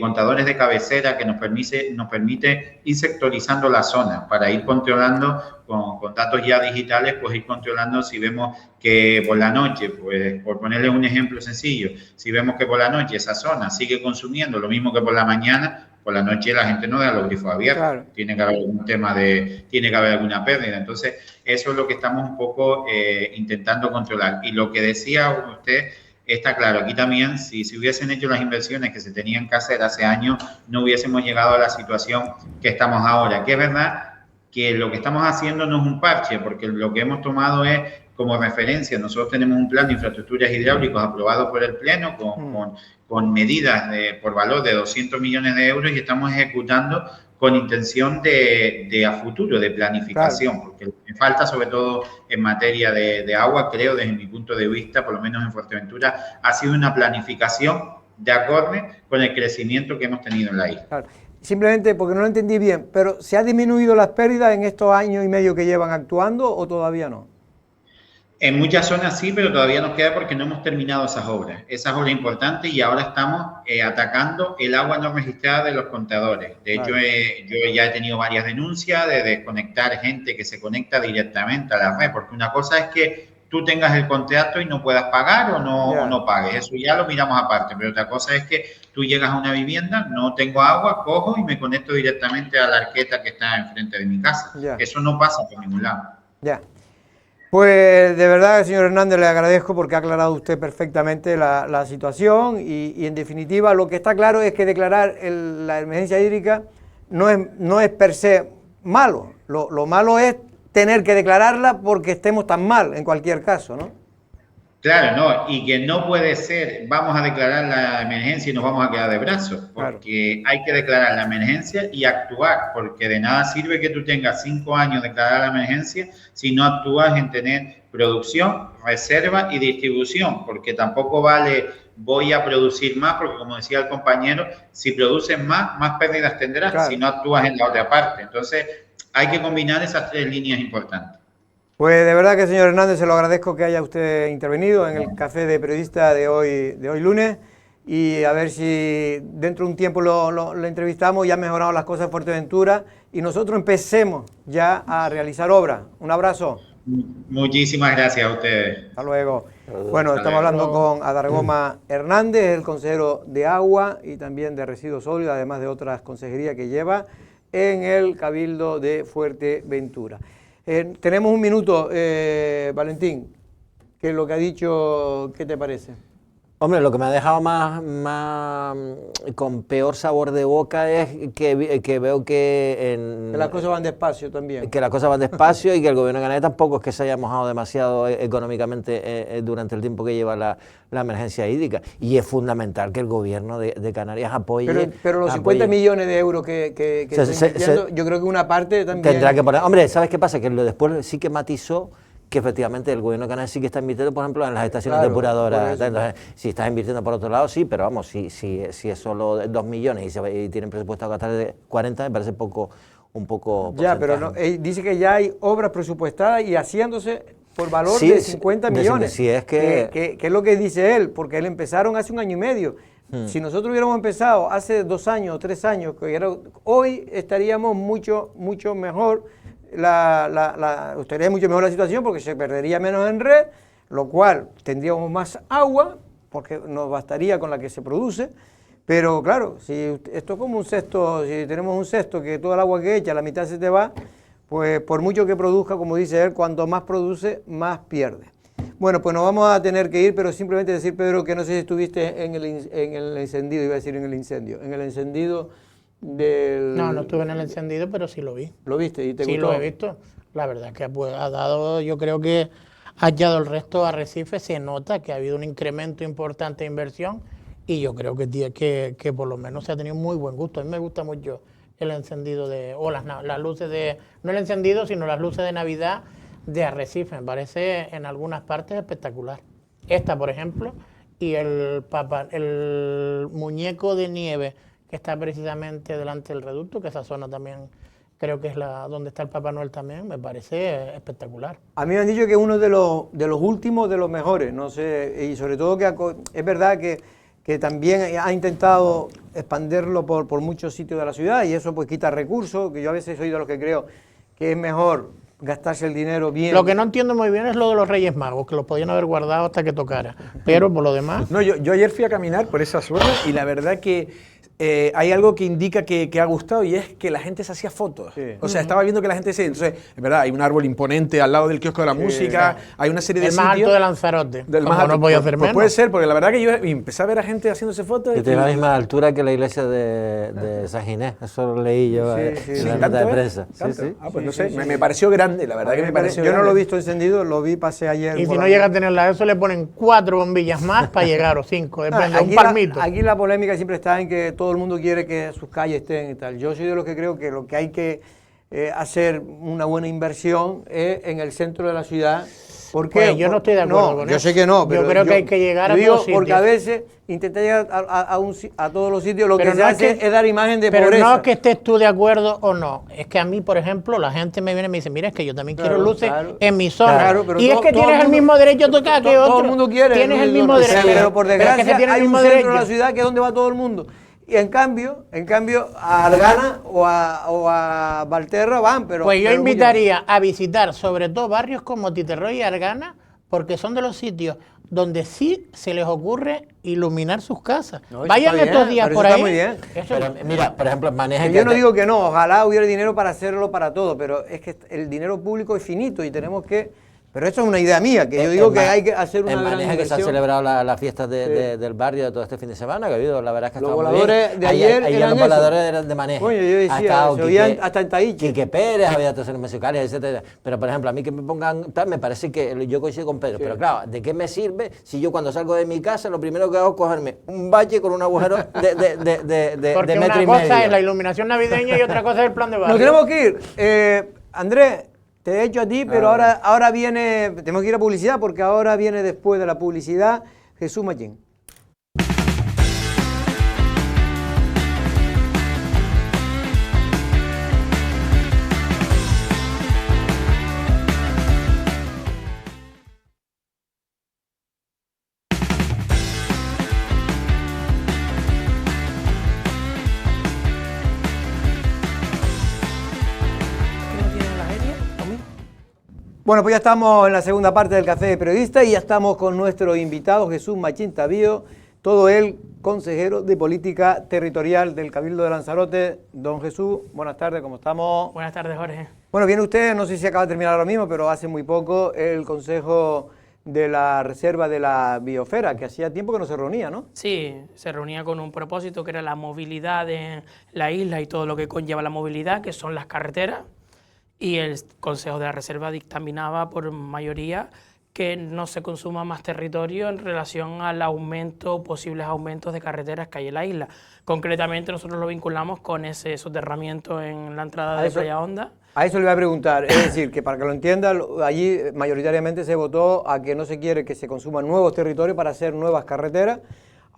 contadores de cabecera que nos permite ir sectorizando la zona para ir controlando con datos ya digitales, pues ir controlando si vemos que por la noche, pues por ponerles un ejemplo sencillo, si vemos que por la noche esa zona sigue consumiendo lo mismo que por la mañana, por la noche la gente no deja los grifos abiertos, claro. Tiene que haber algún tema tiene que haber alguna pérdida. Entonces, eso es lo que estamos un poco intentando controlar. Y lo que decía usted, está claro, aquí también, si hubiesen hecho las inversiones que se tenían que hacer hace años, no hubiésemos llegado a la situación que estamos ahora. Que es verdad que lo que estamos haciendo no es un parche, porque lo que hemos tomado es como referencia. Nosotros tenemos un plan de infraestructuras hidráulicos aprobado por el Pleno con medidas por valor de 200 millones de euros y estamos ejecutando con intención de a futuro, de planificación, claro. Porque lo que falta, sobre todo en materia de agua, creo, desde mi punto de vista, por lo menos en Fuerteventura, ha sido una planificación de acorde con el crecimiento que hemos tenido en la isla. Claro. Simplemente porque no lo entendí bien, pero ¿se ha disminuido las pérdidas en estos años y medio que llevan actuando o todavía no? En muchas zonas sí, pero todavía nos queda porque no hemos terminado esas obras importantes y ahora estamos atacando el agua no registrada de los contadores. De hecho, yo ya he tenido varias denuncias de desconectar gente que se conecta directamente a la red, porque una cosa es que tú tengas el contrato y no puedas pagar o no pagues, eso ya lo miramos aparte, pero otra cosa es que tú llegas a una vivienda, no tengo agua, cojo y me conecto directamente a la arqueta que está enfrente de mi casa. Eso no pasa por ningún lado. Pues de verdad, señor Hernández, le agradezco porque ha aclarado usted perfectamente la situación y en definitiva lo que está claro es que declarar la emergencia hídrica no es per se malo, lo malo es tener que declararla porque estemos tan mal en cualquier caso, ¿no? Claro, no, y que no puede ser, vamos a declarar la emergencia y nos vamos a quedar de brazos, porque hay que declarar la emergencia y actuar, porque de nada sirve que tú tengas 5 años declarar la emergencia si no actúas en tener producción, reserva y distribución, porque tampoco vale voy a producir más, porque como decía el compañero, si produces más pérdidas tendrás si no actúas en la otra parte. Entonces, hay que combinar esas 3 líneas importantes. Pues de verdad que, señor Hernández, se lo agradezco que haya usted intervenido en el Café de Periodista de hoy lunes y a ver si dentro de un tiempo lo entrevistamos y han mejorado las cosas en Fuerteventura y nosotros empecemos ya a realizar obras. Un abrazo. Muchísimas gracias a ustedes. Hasta luego. Bueno, estamos hablando con Adargoma Hernández, el consejero de Agua y también de Residuos Sólidos, además de otras consejerías que lleva en el Cabildo de Fuerteventura. Tenemos un minuto, Valentín, que es lo que ha dicho, ¿qué te parece? Hombre, lo que me ha dejado más con peor sabor de boca es que veo que las cosas van despacio también. Que las cosas van despacio y que el gobierno de Canarias tampoco es que se haya mojado demasiado económicamente durante el tiempo que lleva la emergencia hídrica. Y es fundamental que el gobierno de Canarias apoye. Pero los 50 millones de euros que yo creo que una parte también tendrá que poner. Hombre, ¿sabes qué pasa? Que después sí que matizó que efectivamente el gobierno de Canarias sí que está invirtiendo, por ejemplo, en las estaciones depuradoras. Entonces, si estás invirtiendo por otro lado, sí, pero vamos, si es solo 2 millones y tienen presupuesto a gastar de 40, me parece un un poco Ya, pero porcentaje. dice que ya hay obras presupuestadas y haciéndose por valor Sí, de sí, 50 de- millones. sí, es que- que es lo que dice él, porque él empezaron hace 1 año y medio. Si nosotros hubiéramos empezado hace 2 años o 3 años, hoy estaríamos mucho mejor, estaría mucho mejor la situación porque se perdería menos en red, lo cual tendríamos más agua, porque nos bastaría con la que se produce. Pero claro, si esto es como un cesto, si tenemos un cesto que todo el agua que echa, la mitad se te va, pues por mucho que produzca, como dice él, cuanto más produce, más pierde. Bueno, pues nos vamos a tener que ir, pero simplemente decir, Pedro, que no sé si estuviste en el encendido, iba a decir en el incendio, en el encendido del... No, no estuve en el encendido, pero sí lo vi. ¿Lo viste y te Sí, gustó? lo he visto. La verdad es que pues, ha dado, yo creo que ha hallado el resto a Arrecife, se nota que ha habido un incremento importante de inversión y yo creo que por lo menos se ha tenido muy buen gusto. A mí me gusta mucho el encendido o las luces de, no el encendido, sino las luces de Navidad de Arrecife. Me parece en algunas partes espectacular. Esta, por ejemplo, y el muñeco de nieve que está precisamente delante del reducto, que esa zona también creo que es donde está el Papá Noel también, me parece espectacular. A mí me han dicho que es uno de los últimos, de los mejores, no sé, y sobre todo que es verdad que también ha intentado expandirlo por muchos sitios de la ciudad y eso pues quita recursos, que yo a veces soy de los que creo que es mejor gastarse el dinero bien. Lo que no entiendo muy bien es lo de los Reyes Magos, que los podían haber guardado hasta que tocara, pero por lo demás... No, yo ayer fui a caminar por esa zona y la verdad que hay algo que indica que ha gustado y es que la gente se hacía fotos. Sí. O sea, estaba viendo que la gente se... Entonces, es verdad, hay un árbol imponente al lado del kiosco de la música, hay una serie de El más sitios... alto de Lanzarote, del como más alto. no podía Pues- hacer pues menos. puede ser, porque la verdad que yo empecé a ver a gente haciéndose fotos. Que y- tiene la misma altura que la iglesia de San Ginés, eso lo leí yo Sí, en sí, la sí. nota ¿Tanto, de eh? prensa. Sí, ¿Tanto? sí. Ah, pues no sé, me pareció grande, la verdad que me pareció Yo no grande. lo he visto encendido, lo vi, pasé ayer. Y por si no la- llega a tenerla eso, le ponen 4 bombillas más para llegar, o 5, depende, un palmito. Aquí la polémica siempre está en que todo el mundo quiere que sus calles estén y tal. Yo soy de los que creo que lo que hay que hacer una buena inversión es en el centro de la ciudad. ¿Por qué? Pues yo no estoy de acuerdo con yo eso. sé que no, Yo pero creo que hay que llegar a digo todos porque sitios. a veces intentar llegar a todos los sitios, lo Pero que se no hace es dar imagen de pero pobreza. no es que estés tú de acuerdo o no. Es que a mí, por ejemplo, la gente me viene y me dice, mira, es que yo también Claro, quiero luces claro. en mi zona. Claro, pero y es todo- que todo tienes el el mundo- mismo derecho a tocar que otro. Todo el mundo quiere. Tienes el mismo O sea, derecho. pero por Pero es que desgracia tienes el hay un mismo centro derecho. de la ciudad que es donde va todo el mundo. Y en cambio a Argana o a Valterra van, pero... Pues yo pero invitaría a visitar sobre todo barrios como Titerroy y Argana, porque son de los sitios donde sí se les ocurre iluminar sus casas. No, eso Vayan está bien, estos días pero por eso ahí. está muy bien. Eso- Pero mira, por ejemplo, maneja Que yo no digo que no, ojalá hubiera dinero para hacerlo para todo, pero es que el dinero público es finito y tenemos que... Pero eso es una idea mía, que yo digo que hay que hacer una en gran Maneja que se han inversión. celebrado las fiestas del barrio de todo este fin de semana, que ha habido, la verdad es que Los estaba muy voladores bien. de ayer Ayer eran los eso. voladores eran de Maneja. Coño, yo decía, Ha estado se oían Quique- hasta en Tahiche. Quique Pérez, había actuaciones musicales, etcétera. Pero, por ejemplo, a mí que me pongan tal, me parece que yo coincido con Pedro. Pero claro, ¿de qué me sirve si yo cuando salgo de mi casa lo primero que hago es cogerme un valle con un agujero de Porque metro una y cosa medio? es la iluminación navideña y otra cosa es el plan de barrio. Nos tenemos que ir. Andrés, te he hecho a ti, pero ahora viene, tenemos que ir a publicidad porque ahora viene después de la publicidad Jesús Machín. Bueno, pues ya estamos en la segunda parte del Café de Periodista y ya estamos con nuestro invitado Jesús Machín Tavío, todo él consejero de Política Territorial del Cabildo de Lanzarote. Don Jesús, buenas tardes, ¿cómo estamos? Buenas tardes, Jorge. Bueno, viene usted, no sé si acaba de terminar ahora mismo, pero hace muy poco el Consejo de la Reserva de la Biosfera, que hacía tiempo que no se reunía, ¿no? Sí, se reunía con un propósito que era la movilidad de la isla y todo lo que conlleva la movilidad, que son las carreteras, y el Consejo de la Reserva dictaminaba por mayoría que no se consuma más territorio en relación al aumento, posibles aumentos de carreteras que hay en la isla. Concretamente nosotros lo vinculamos con ese soterramiento en la entrada de Playa Honda. A eso le voy a preguntar, es decir, que para que lo entienda, allí mayoritariamente se votó a que no se quiere que se consuman nuevos territorios para hacer nuevas carreteras,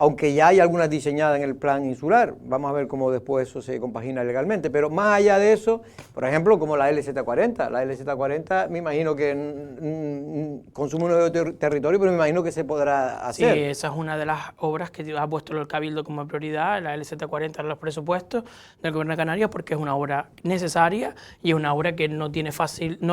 aunque ya hay algunas diseñadas en el plan insular. Vamos a ver cómo después eso se compagina legalmente. Pero más allá de eso, por ejemplo, como la LZ40. La LZ40 me imagino que consume un nuevo territorio, pero me imagino que se podrá hacer. Sí, esa es una de las obras que ha puesto el Cabildo como prioridad, la LZ40 en los presupuestos del Gobierno de Canarias, porque es una obra necesaria y es una obra que no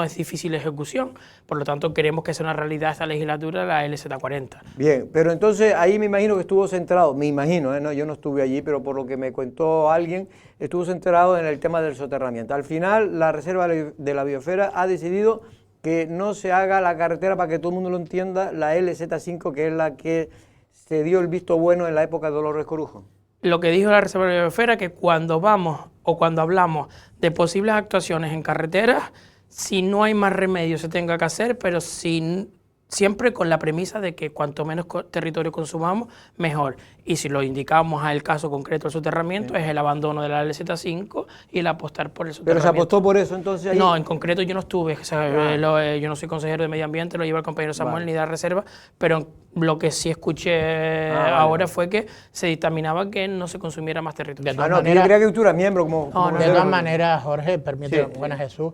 es difícil de ejecución. Por lo tanto, queremos que sea una realidad esta legislatura, la LZ40. Bien, pero entonces ahí me imagino que estuvo centrado, me imagino, no, yo no estuve allí, pero por lo que me contó alguien, estuvo centrado en el tema del soterramiento. Al final, la Reserva de la Biosfera ha decidido que no se haga la carretera, para que todo el mundo lo entienda, la LZ5, que es la que se dio el visto bueno en la época de Dolores Corujo. Lo que dijo la Reserva de la Biosfera, que cuando vamos o cuando hablamos de posibles actuaciones en carreteras, si no hay más remedio se tenga que hacer, pero siempre con la premisa de que cuanto menos territorio consumamos, mejor. Y si lo indicamos al caso concreto del soterramiento, es el abandono de la LZ5 y el apostar por el soterramiento. ¿Pero se apostó por eso entonces ahí? No, en concreto yo no estuve, o sea, yo no soy consejero de medio ambiente, lo lleva el compañero Samuel, ni de la reserva, pero lo que sí escuché ahora fue que se dictaminaba que no se consumiera más territorio. Yo creía que tú eras miembro como de todas maneras, Jorge, permíteme, buenas Jesús,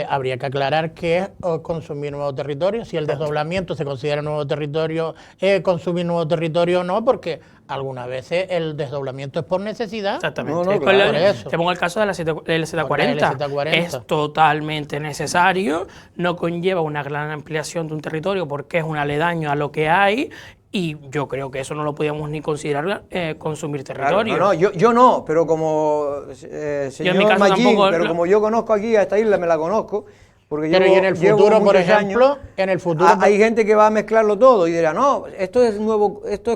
habría que aclarar qué es consumir nuevo territorio, si el desdoblamiento se considera nuevo territorio, consumir nuevo territorio o no, porque algunas veces el desdoblamiento es por necesidad. Exactamente. Te pongo el caso de la LZ40. Es totalmente necesario, no conlleva una gran ampliación de un territorio porque es un aledaño a lo que hay. Y yo creo que eso no lo podíamos ni considerar consumir territorio. Claro, yo no, pero como señor Magín, pero como yo conozco aquí a esta isla, me la conozco. Porque pero y en el futuro, por ejemplo, hay gente que va a mezclarlo todo y dirá, no, esto es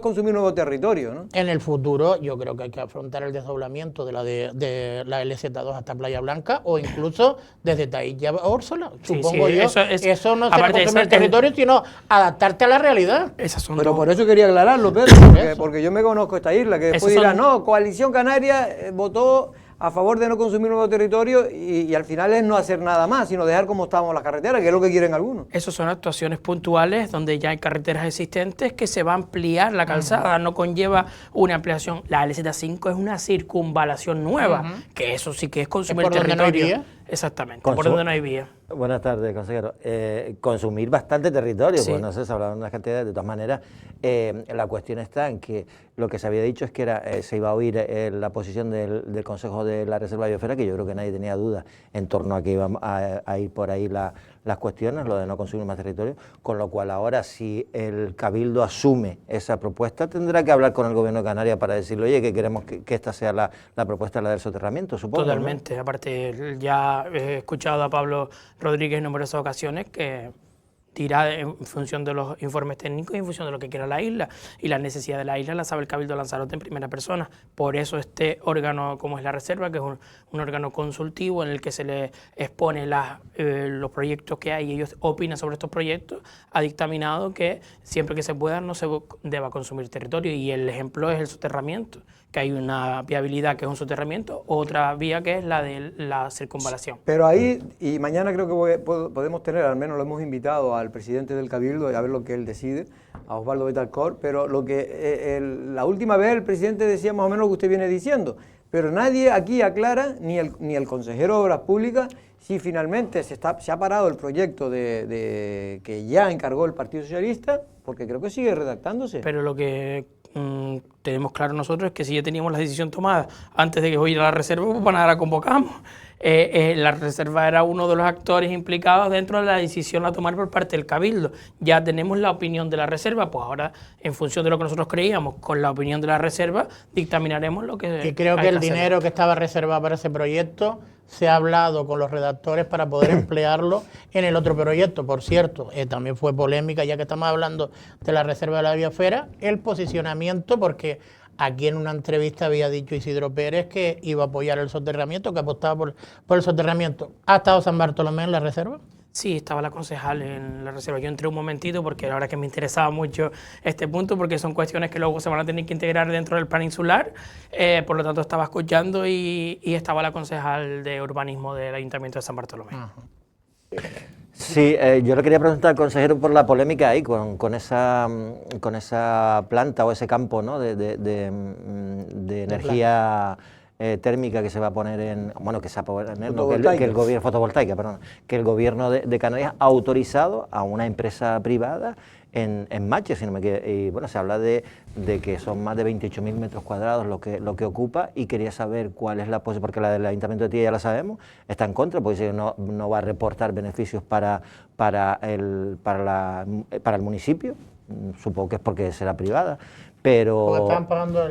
consumir nuevo territorio, ¿no? En el futuro yo creo que hay que afrontar el desdoblamiento de la LZ2 hasta Playa Blanca o incluso desde Tahití a Órsola. Supongo yo. Eso no será consumir territorio, sino adaptarte a la realidad. Pero por eso quería aclararlo, Pedro, porque yo me conozco esta isla, que después dirá, no, Coalición Canaria votó a favor de no consumir nuevo territorio y al final es no hacer nada más, sino dejar como estábamos las carreteras, que es lo que quieren algunos. Esas son actuaciones puntuales donde ya hay carreteras existentes que se va a ampliar la calzada, no conlleva una ampliación. La LZ5 es una circunvalación nueva, que eso sí que es consumir territorio. Donde no hay vía. Exactamente, por donde no hay vía. Buenas tardes, consejero. Consumir bastante territorio, pues no sé, se hablaban de unas cantidades, de todas maneras, la cuestión está en que lo que se había dicho es que se iba a oír la posición del Consejo de la Reserva de Biosfera, que yo creo que nadie tenía duda en torno a que iban a ir por ahí las cuestiones, lo de no consumir más territorio, con lo cual ahora si el Cabildo asume esa propuesta, tendrá que hablar con el Gobierno de Canarias para decirle, oye, que queremos que esta sea la propuesta, la del soterramiento, supongo. Totalmente, ¿no? Aparte ya he escuchado a Pablo Rodríguez en numerosas ocasiones que dirá en función de los informes técnicos y en función de lo que quiera la isla. Y la necesidad de la isla la sabe el Cabildo de Lanzarote en primera persona. Por eso este órgano como es la Reserva, que es un órgano consultivo en el que se le expone los proyectos que hay y ellos opinan sobre estos proyectos, ha dictaminado que siempre que se pueda no se deba consumir territorio. Y el ejemplo es el soterramiento, que hay una viabilidad que es un soterramiento, otra vía que es la de la circunvalación. Pero ahí, y mañana creo que podemos tener, al menos lo hemos invitado al presidente del Cabildo a ver lo que él decide, a Osvaldo Betancourt, pero la última vez el presidente decía más o menos lo que usted viene diciendo, pero nadie aquí aclara, ni el consejero de Obras Públicas, si finalmente se ha parado el proyecto que ya encargó el Partido Socialista, porque creo que sigue redactándose. Pero lo que tenemos claro nosotros es que si ya teníamos la decisión tomada antes de que hoy la Reserva, pues para nada la convocamos. La Reserva era uno de los actores implicados dentro de la decisión a tomar por parte del Cabildo. Ya tenemos la opinión de la Reserva, pues ahora, en función de lo que nosotros creíamos, con la opinión de la Reserva, dictaminaremos lo que... Y creo que el dinero que estaba reservado para ese proyecto se ha hablado con los redactores para poder emplearlo en el otro proyecto. Por cierto, también fue polémica, ya que estamos hablando de la Reserva de la Biosfera, el posicionamiento, porque aquí en una entrevista había dicho Isidro Pérez que iba a apoyar el soterramiento, que apostaba por el soterramiento. ¿Ha estado San Bartolomé en la Reserva? Sí, estaba la concejal en la Reserva. Yo entré un momentito porque la verdad que me interesaba mucho este punto, porque son cuestiones que luego se van a tener que integrar dentro del plan insular. Por lo tanto, estaba escuchando y estaba la concejal de urbanismo del Ayuntamiento de San Bartolomé. Sí, yo le quería preguntar al consejero por la polémica ahí con esa planta o ese campo, ¿no? de energía térmica que se va a poner en, bueno, que se va a poner, no, que el gobierno, fotovoltaica, perdón, que el gobierno de Canarias ha autorizado a una empresa privada en Mache, si no me equivoco, y bueno, se habla de que son más de 28.000 metros cuadrados lo que ocupa, y quería saber cuál es la posibilidad, porque la del Ayuntamiento de Tía ya la sabemos, está en contra, porque dice que no va a reportar beneficios para el municipio, supongo que es porque será privada, pero... Porque estaban pagando,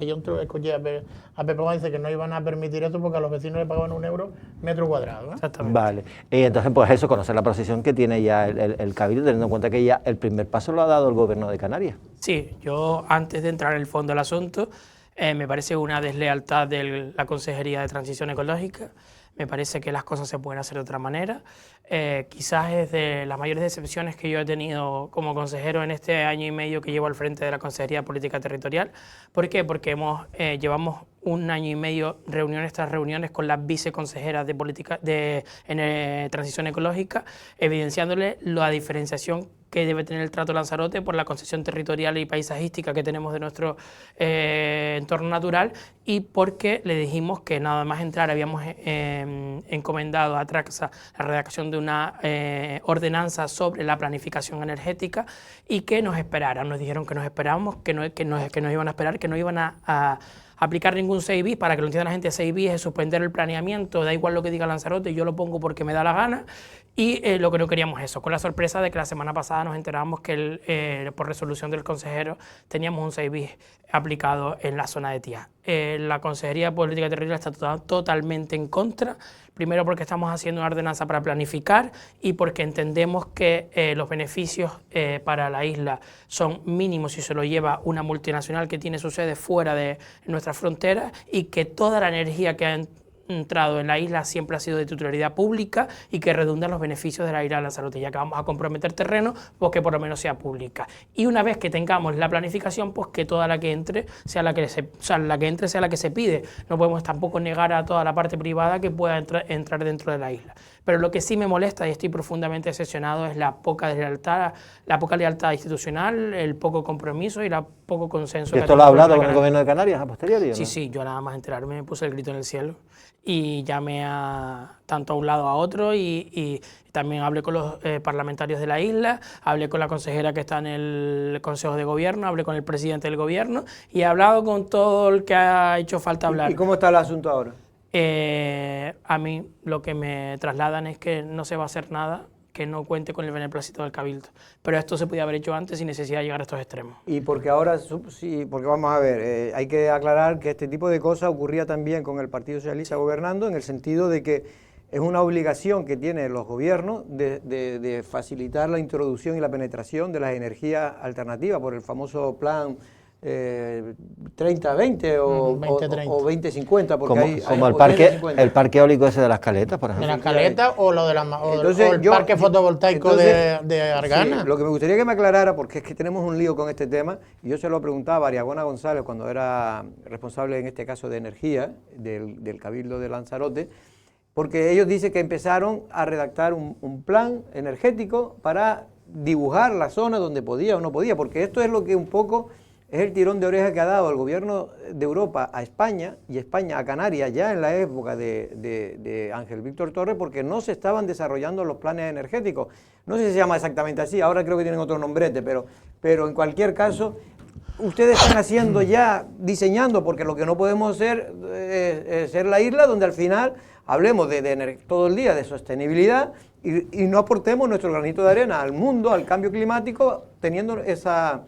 yo escuché a Pepe Gómez dice que no iban a permitir esto porque a los vecinos le pagaban €1 metro cuadrado. Exactamente. Vale, y entonces pues eso, conocer la posición que tiene ya el Cabildo, teniendo en cuenta que ya el primer paso lo ha dado el Gobierno de Canarias. Sí, yo antes de entrar en el fondo del asunto, me parece una deslealtad de la Consejería de Transición Ecológica. Me parece que las cosas se pueden hacer de otra manera. Quizás es de las mayores decepciones que yo he tenido como consejero en este año y medio que llevo al frente de la Consejería de Política Territorial. ¿Por qué? Porque llevamos un año y medio reuniones tras reuniones con las viceconsejeras de política transición ecológica, evidenciándole la diferenciación que debe tener el Trato Lanzarote por la concesión territorial y paisajística que tenemos de nuestro entorno natural, y porque le dijimos que nada más entrar habíamos encomendado a Traxa la redacción de una ordenanza sobre la planificación energética, y que nos esperaran. Nos dijeron que nos esperábamos, que nos iban a esperar, que no iban a aplicar ningún 6 bis. Para que lo entienda la gente, 6 bis es suspender el planeamiento, da igual lo que diga Lanzarote, yo lo pongo porque me da la gana, y lo que no queríamos eso, con la sorpresa de que la semana pasada nos enteramos que por resolución del consejero teníamos un 6 bis aplicado en la zona de Tía. La Consejería de Política Territorial está totalmente en contra, primero porque estamos haciendo una ordenanza para planificar y porque entendemos que los beneficios para la isla son mínimos si se lo lleva una multinacional que tiene su sede fuera de nuestras fronteras, y que toda la energía que ha entrado en la isla siempre ha sido de titularidad pública y que redunda en los beneficios de la isla de Lanzarote, ya que vamos a comprometer terreno, pues que por lo menos sea pública. Y una vez que tengamos la planificación, pues que toda la que entre sea la que se pide. No podemos tampoco negar a toda la parte privada que pueda entrar dentro de la isla. Pero lo que sí me molesta, y estoy profundamente decepcionado, es la poca lealtad institucional, el poco compromiso y el poco consenso. ¿Y esto lo ha hablado con el Gobierno de Canarias a posteriori? ¿O no? Sí, yo nada más enterarme me puse el grito en el cielo y llamé tanto a un lado a otro, y también hablé con los parlamentarios de la isla, hablé con la consejera que está en el Consejo de Gobierno, hablé con el presidente del Gobierno y he hablado con todo el que ha hecho falta hablar. ¿Y cómo está el asunto ahora? A mí lo que me trasladan es que no se va a hacer nada que no cuente con el beneplácito del Cabildo. Pero esto se podía haber hecho antes sin necesidad de llegar a estos extremos. Y porque ahora, sí, porque vamos a ver, hay que aclarar que este tipo de cosas ocurría también con el Partido Socialista gobernando, en el sentido de que es una obligación que tienen los gobiernos de facilitar la introducción y la penetración de las energías alternativas por el famoso plan 30-20 o 20-50, porque como el parque eólico ese de las Caletas, por ejemplo. ¿De las Caletas o lo de el parque fotovoltaico de Argana? Sí, lo que me gustaría que me aclarara, porque es que tenemos un lío con este tema, y yo se lo preguntaba a Ariagona González cuando era responsable en este caso de energía del Cabildo de Lanzarote, porque ellos dicen que empezaron a redactar un plan energético para dibujar la zona donde podía o no podía, porque esto es lo que un poco es el tirón de oreja que ha dado el gobierno de Europa a España y España a Canarias ya en la época de Ángel Víctor Torres, porque no se estaban desarrollando los planes energéticos. No sé si se llama exactamente así, ahora creo que tienen otro nombrete, pero en cualquier caso, ustedes están haciendo ya, diseñando, porque lo que no podemos hacer es ser la isla donde al final hablemos todo el día de sostenibilidad y no aportemos nuestro granito de arena al mundo, al cambio climático, teniendo esa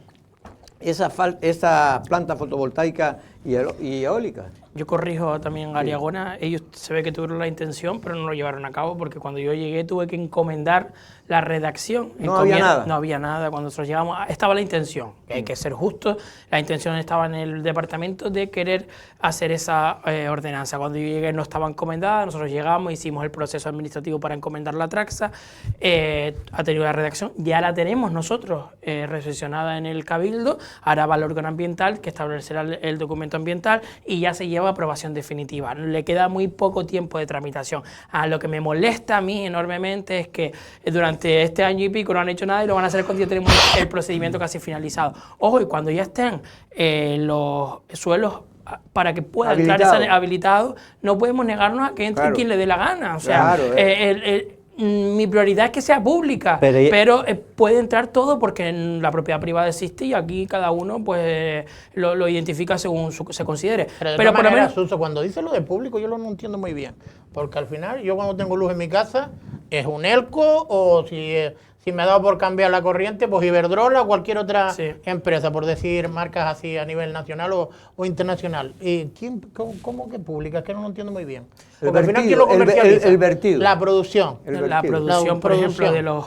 planta fotovoltaica y eólica. Yo corrijo también a Ariagona, ellos se ve que tuvieron la intención, pero no lo llevaron a cabo, porque cuando yo llegué tuve que encomendar la redacción. No había nada. No había nada. Cuando nosotros llegamos, estaba la intención, que hay que ser justos, la intención estaba en el departamento de querer hacer esa ordenanza. Cuando yo llegué no estaba encomendada, nosotros llegamos, hicimos el proceso administrativo para encomendar la Traxa, ha tenido la redacción, ya la tenemos nosotros recepcionada en el Cabildo, ahora va al órgano ambiental que establecerá el documento tratamiento ambiental y ya se lleva a aprobación definitiva. Le queda muy poco tiempo de tramitación. Lo que me molesta a mí enormemente es que durante este año y pico no han hecho nada y lo van a hacer cuando ya tenemos el procedimiento casi finalizado. Ojo, y cuando ya estén los suelos para que pueda entrar ese habilitado, no podemos negarnos a que entre quien le dé la gana. O sea, mi prioridad es que sea pública, pero puede entrar todo porque la propiedad privada existe y aquí cada uno pues lo identifica según se considere. Pero por lo menos, Suso, cuando dice lo de público yo lo no entiendo muy bien, porque al final yo cuando tengo luz en mi casa es un ELCO o si me ha dado por cambiar la corriente, pues Iberdrola o cualquier otra empresa, por decir marcas así a nivel nacional o internacional. ¿Y cómo que pública? Es que no lo entiendo muy bien. Porque al final, ¿quién lo comercializa? El vertido. La producción. La producción, por ejemplo, de los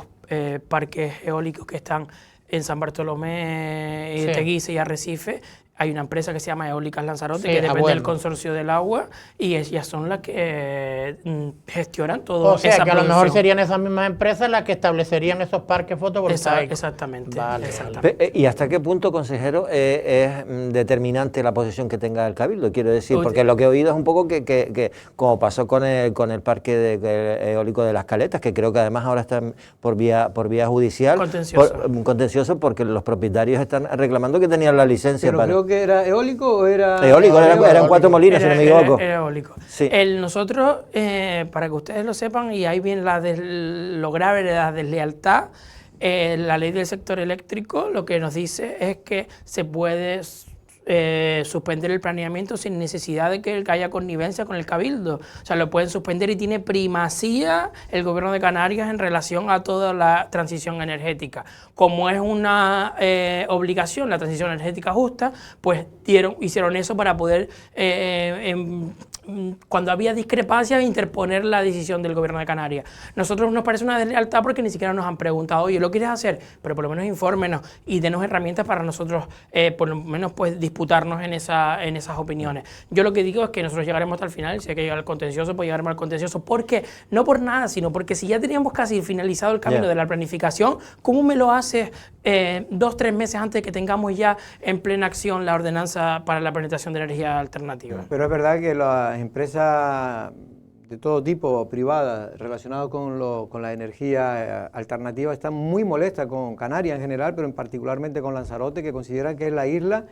parques eólicos que están en San Bartolomé, Teguise y Arrecife, hay una empresa que se llama Eólicas Lanzarote, que depende del consorcio del agua, y ellas son las que gestionan todo. O sea, que a lo mejor serían esas mismas empresas las que establecerían esos parques fotovoltaicos. Exactamente. ¿Y hasta qué punto, consejero, es determinante la posición que tenga el Cabildo? Quiero decir, porque lo que he oído es un poco que como pasó con el parque eólico de Las Caletas, que creo que además ahora está por vía judicial. Contencioso porque los propietarios están reclamando que tenían la licencia para... que era eólico o era...? Eólico, eran 4 molinos, si no me equivoco. Era eólico. Sí. Nosotros, para que ustedes lo sepan, y ahí viene lo grave de la deslealtad, la ley del sector eléctrico lo que nos dice es que se puede suspender el planeamiento sin necesidad de que haya connivencia con el Cabildo. O sea, lo pueden suspender y tiene primacía el Gobierno de Canarias en relación a toda la transición energética. Como es una obligación la transición energética justa, pues hicieron eso para poder, cuando había discrepancias, interponer la decisión del Gobierno de Canarias. Nosotros nos parece una deslealtad porque ni siquiera nos han preguntado, oye, ¿lo quieres hacer? Pero por lo menos infórmenos y denos herramientas para nosotros, por lo menos, pues disputarnos en esas opiniones. Yo lo que digo es que nosotros llegaremos hasta el final, si hay que llegar al contencioso, pues llegaremos al contencioso. ¿Por qué? No por nada, sino porque si ya teníamos casi finalizado el camino de la planificación, ¿cómo me lo haces 2-3 meses antes de que tengamos ya en plena acción la ordenanza para la penetración de energía alternativa? Pero es verdad que las empresas de todo tipo, privadas, relacionadas con la energía alternativa, están muy molestas con Canarias en general, pero particularmente con Lanzarote, que consideran que es la isla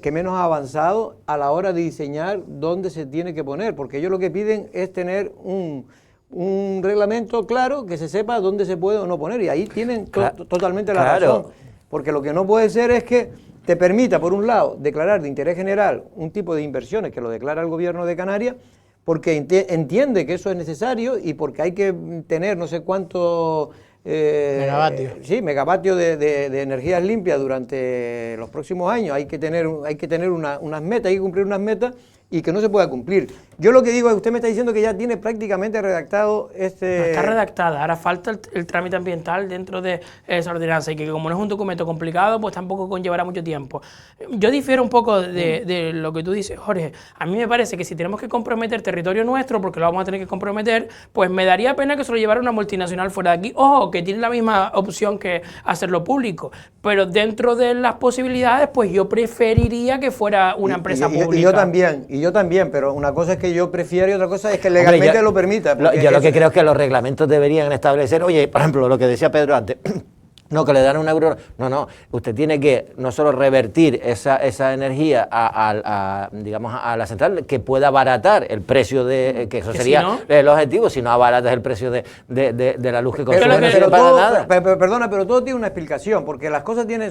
que menos ha avanzado a la hora de diseñar dónde se tiene que poner, porque ellos lo que piden es tener un reglamento claro, que se sepa dónde se puede o no poner, y ahí tienen totalmente la razón, porque lo que no puede ser es que te permita, por un lado, declarar de interés general un tipo de inversiones que lo declara el Gobierno de Canarias, porque entiende que eso es necesario y porque hay que tener no sé cuánto... megavatios de energías limpias durante los próximos años. Hay que tener unas metas, hay que cumplir unas metas y que no se pueda cumplir. Yo lo que digo es que usted me está diciendo que ya tiene prácticamente redactado Está redactada, ahora falta el trámite ambiental dentro de esa ordenanza y que como no es un documento complicado, pues tampoco conllevará mucho tiempo. Yo difiero un poco de lo que tú dices, Jorge. A mí me parece que si tenemos que comprometer territorio nuestro, porque lo vamos a tener que comprometer, pues me daría pena que se lo llevara una multinacional fuera de aquí. Ojo, que tiene la misma opción que hacerlo público, pero dentro de las posibilidades, pues yo preferiría que fuera una empresa pública. Y yo también, pero una cosa es que yo prefiero y otra cosa es que legalmente lo permita. Yo lo que creo es que los reglamentos deberían establecer, oye, por ejemplo, lo que decía Pedro antes, no, que le dan €1. No, usted tiene que no solo revertir esa energía digamos, a la central, que pueda abaratar el precio que eso sería el objetivo, si no abaratas el precio de la luz que consume, no sirve para nada. Perdona, pero todo tiene una explicación, porque las cosas tienen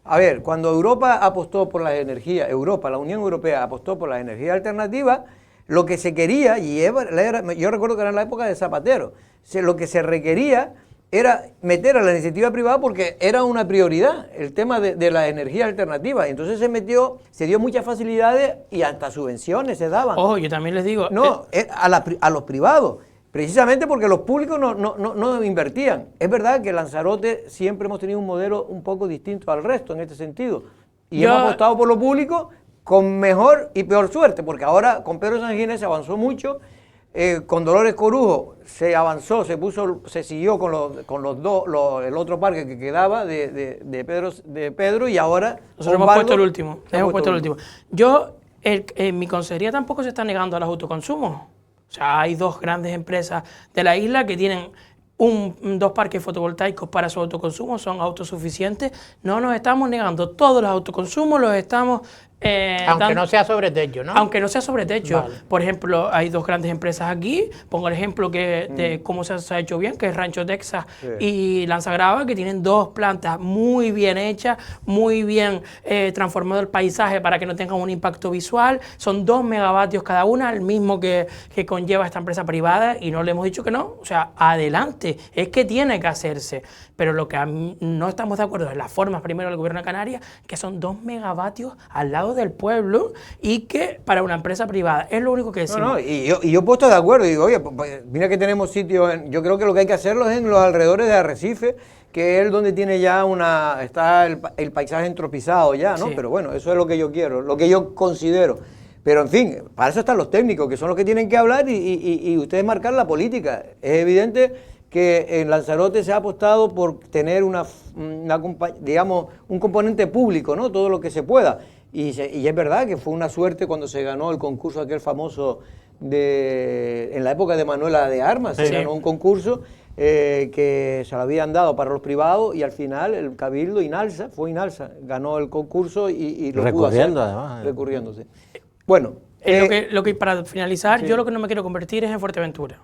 A ver, cuando Europa apostó por las energías, la Unión Europea apostó por las energías alternativas, lo que se quería, yo recuerdo que era en la época de Zapatero, lo que se requería era meter a la iniciativa privada porque era una prioridad el tema de la energía alternativa. Entonces se dio muchas facilidades y hasta subvenciones se daban. Ojo, yo también les digo... No, a los privados, precisamente porque los públicos no invertían. Es verdad que Lanzarote siempre hemos tenido un modelo un poco distinto al resto en este sentido. Y hemos apostado por lo público con mejor y peor suerte, porque ahora con Pedro Sánchez se avanzó mucho. Con Dolores Corujo se avanzó, se siguió con los dos, el otro parque que quedaba de Pedro y ahora Nosotros hemos puesto el último. Hemos puesto el último. Yo, en mi consejería tampoco se está negando a los autoconsumos. O sea, hay dos grandes empresas de la isla que tienen dos parques fotovoltaicos para su autoconsumo, son autosuficientes. No nos estamos negando, todos los autoconsumos los estamos... aunque no sea sobre techo, ¿no? Aunque no sea sobre techo. Vale. Por ejemplo, hay dos grandes empresas aquí, pongo el ejemplo de cómo se ha hecho bien, que es Rancho Texas y Lanzagrava, que tienen dos plantas muy bien hechas, muy bien transformado el paisaje para que no tengan un impacto visual. Son 2 megavatios cada una, el mismo que conlleva esta empresa privada, y no le hemos dicho que no. O sea, adelante, es que tiene que hacerse. Pero lo que no estamos de acuerdo es las formas, primero, del gobierno de Canarias, que son 2 megavatios al lado del pueblo y que para una empresa privada. Es lo único que decimos. No, y yo he puesto de acuerdo y digo, oye, pues, mira que tenemos sitios, yo creo que lo que hay que hacerlo es en los alrededores de Arrecife, que es donde tiene ya está el paisaje entropizado ya, ¿no? Sí. Pero bueno, eso es lo que yo quiero, lo que yo considero. Pero en fin, para eso están los técnicos, que son los que tienen que hablar y ustedes marcar la política. Es evidente que en Lanzarote se ha apostado por tener digamos, un componente público, ¿no? Todo lo que se pueda. Y es verdad que fue una suerte cuando se ganó el concurso aquel famoso en la época de Manuela de Armas, se ganó un concurso que se lo habían dado para los privados y al final el Cabildo, Inalsa, ganó el concurso y lo pudo hacer. Recurriendo, además. Recurriéndose. Bueno. Lo que para finalizar, yo lo que no me quiero convertir es en Fuerteventura.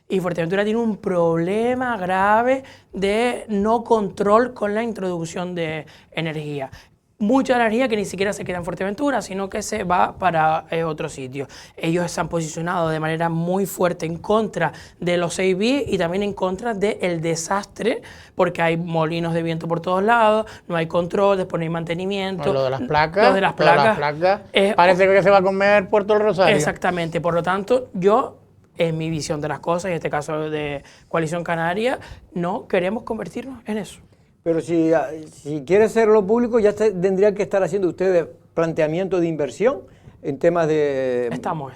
Y Fuerteventura tiene un problema grave de no control con la introducción de energía. Mucha energía que ni siquiera se queda en Fuerteventura, sino que se va para otro sitio. Ellos se han posicionado de manera muy fuerte en contra de los 6B y también en contra del desastre, porque hay molinos de viento por todos lados, no hay control, después no hay mantenimiento. Lo de las placas. Lo de las placas. Parece que se va a comer Puerto del Rosario. Exactamente. Por lo tanto, yo, en mi visión de las cosas, en este caso de Coalición Canaria, no queremos convertirnos en eso. Pero si quiere hacerlo público, ya tendrían que estar haciendo ustedes planteamiento de inversión en temas de... Estamos.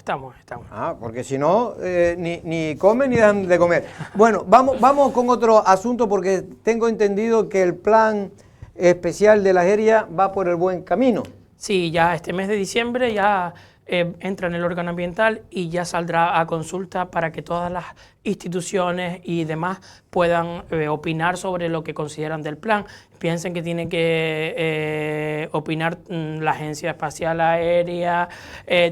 Ah, porque si no, ni comen ni dejan de comer. Bueno, vamos con otro asunto, porque tengo entendido que el plan especial de la Jeria va por el buen camino. Sí, ya este mes de diciembre ya entra en el órgano ambiental y ya saldrá a consulta para que todas las instituciones y demás puedan opinar sobre lo que consideran del plan. Piensen que tiene que opinar la Agencia Espacial Aérea,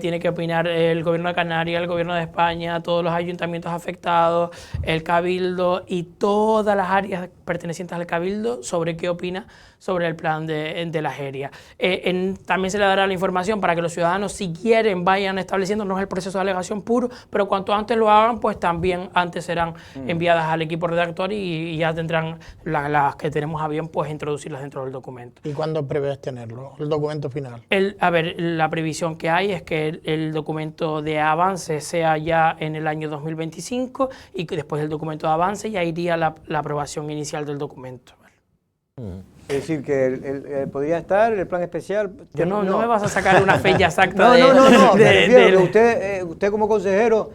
tiene que opinar el Gobierno de Canarias, el Gobierno de España, todos los ayuntamientos afectados, el Cabildo y todas las áreas pertenecientes al Cabildo sobre qué opina sobre el plan de la Jeria. También se le dará la información para que los ciudadanos, si quieren, vayan estableciendo, no es el proceso de alegación puro, pero cuanto antes lo hagan, pues también antes serán enviadas al equipo redactor y ya tendrán las que tenemos a bien, pues introducirlas dentro del documento. ¿Y cuándo prevés tenerlo, el documento final? La previsión que hay es que el documento de avance sea ya en el año 2025 y que después del documento de avance ya iría la aprobación inicial del documento. Es decir, que podría estar el plan especial... No me vas a sacar una fecha exacta No, me refiero que usted como consejero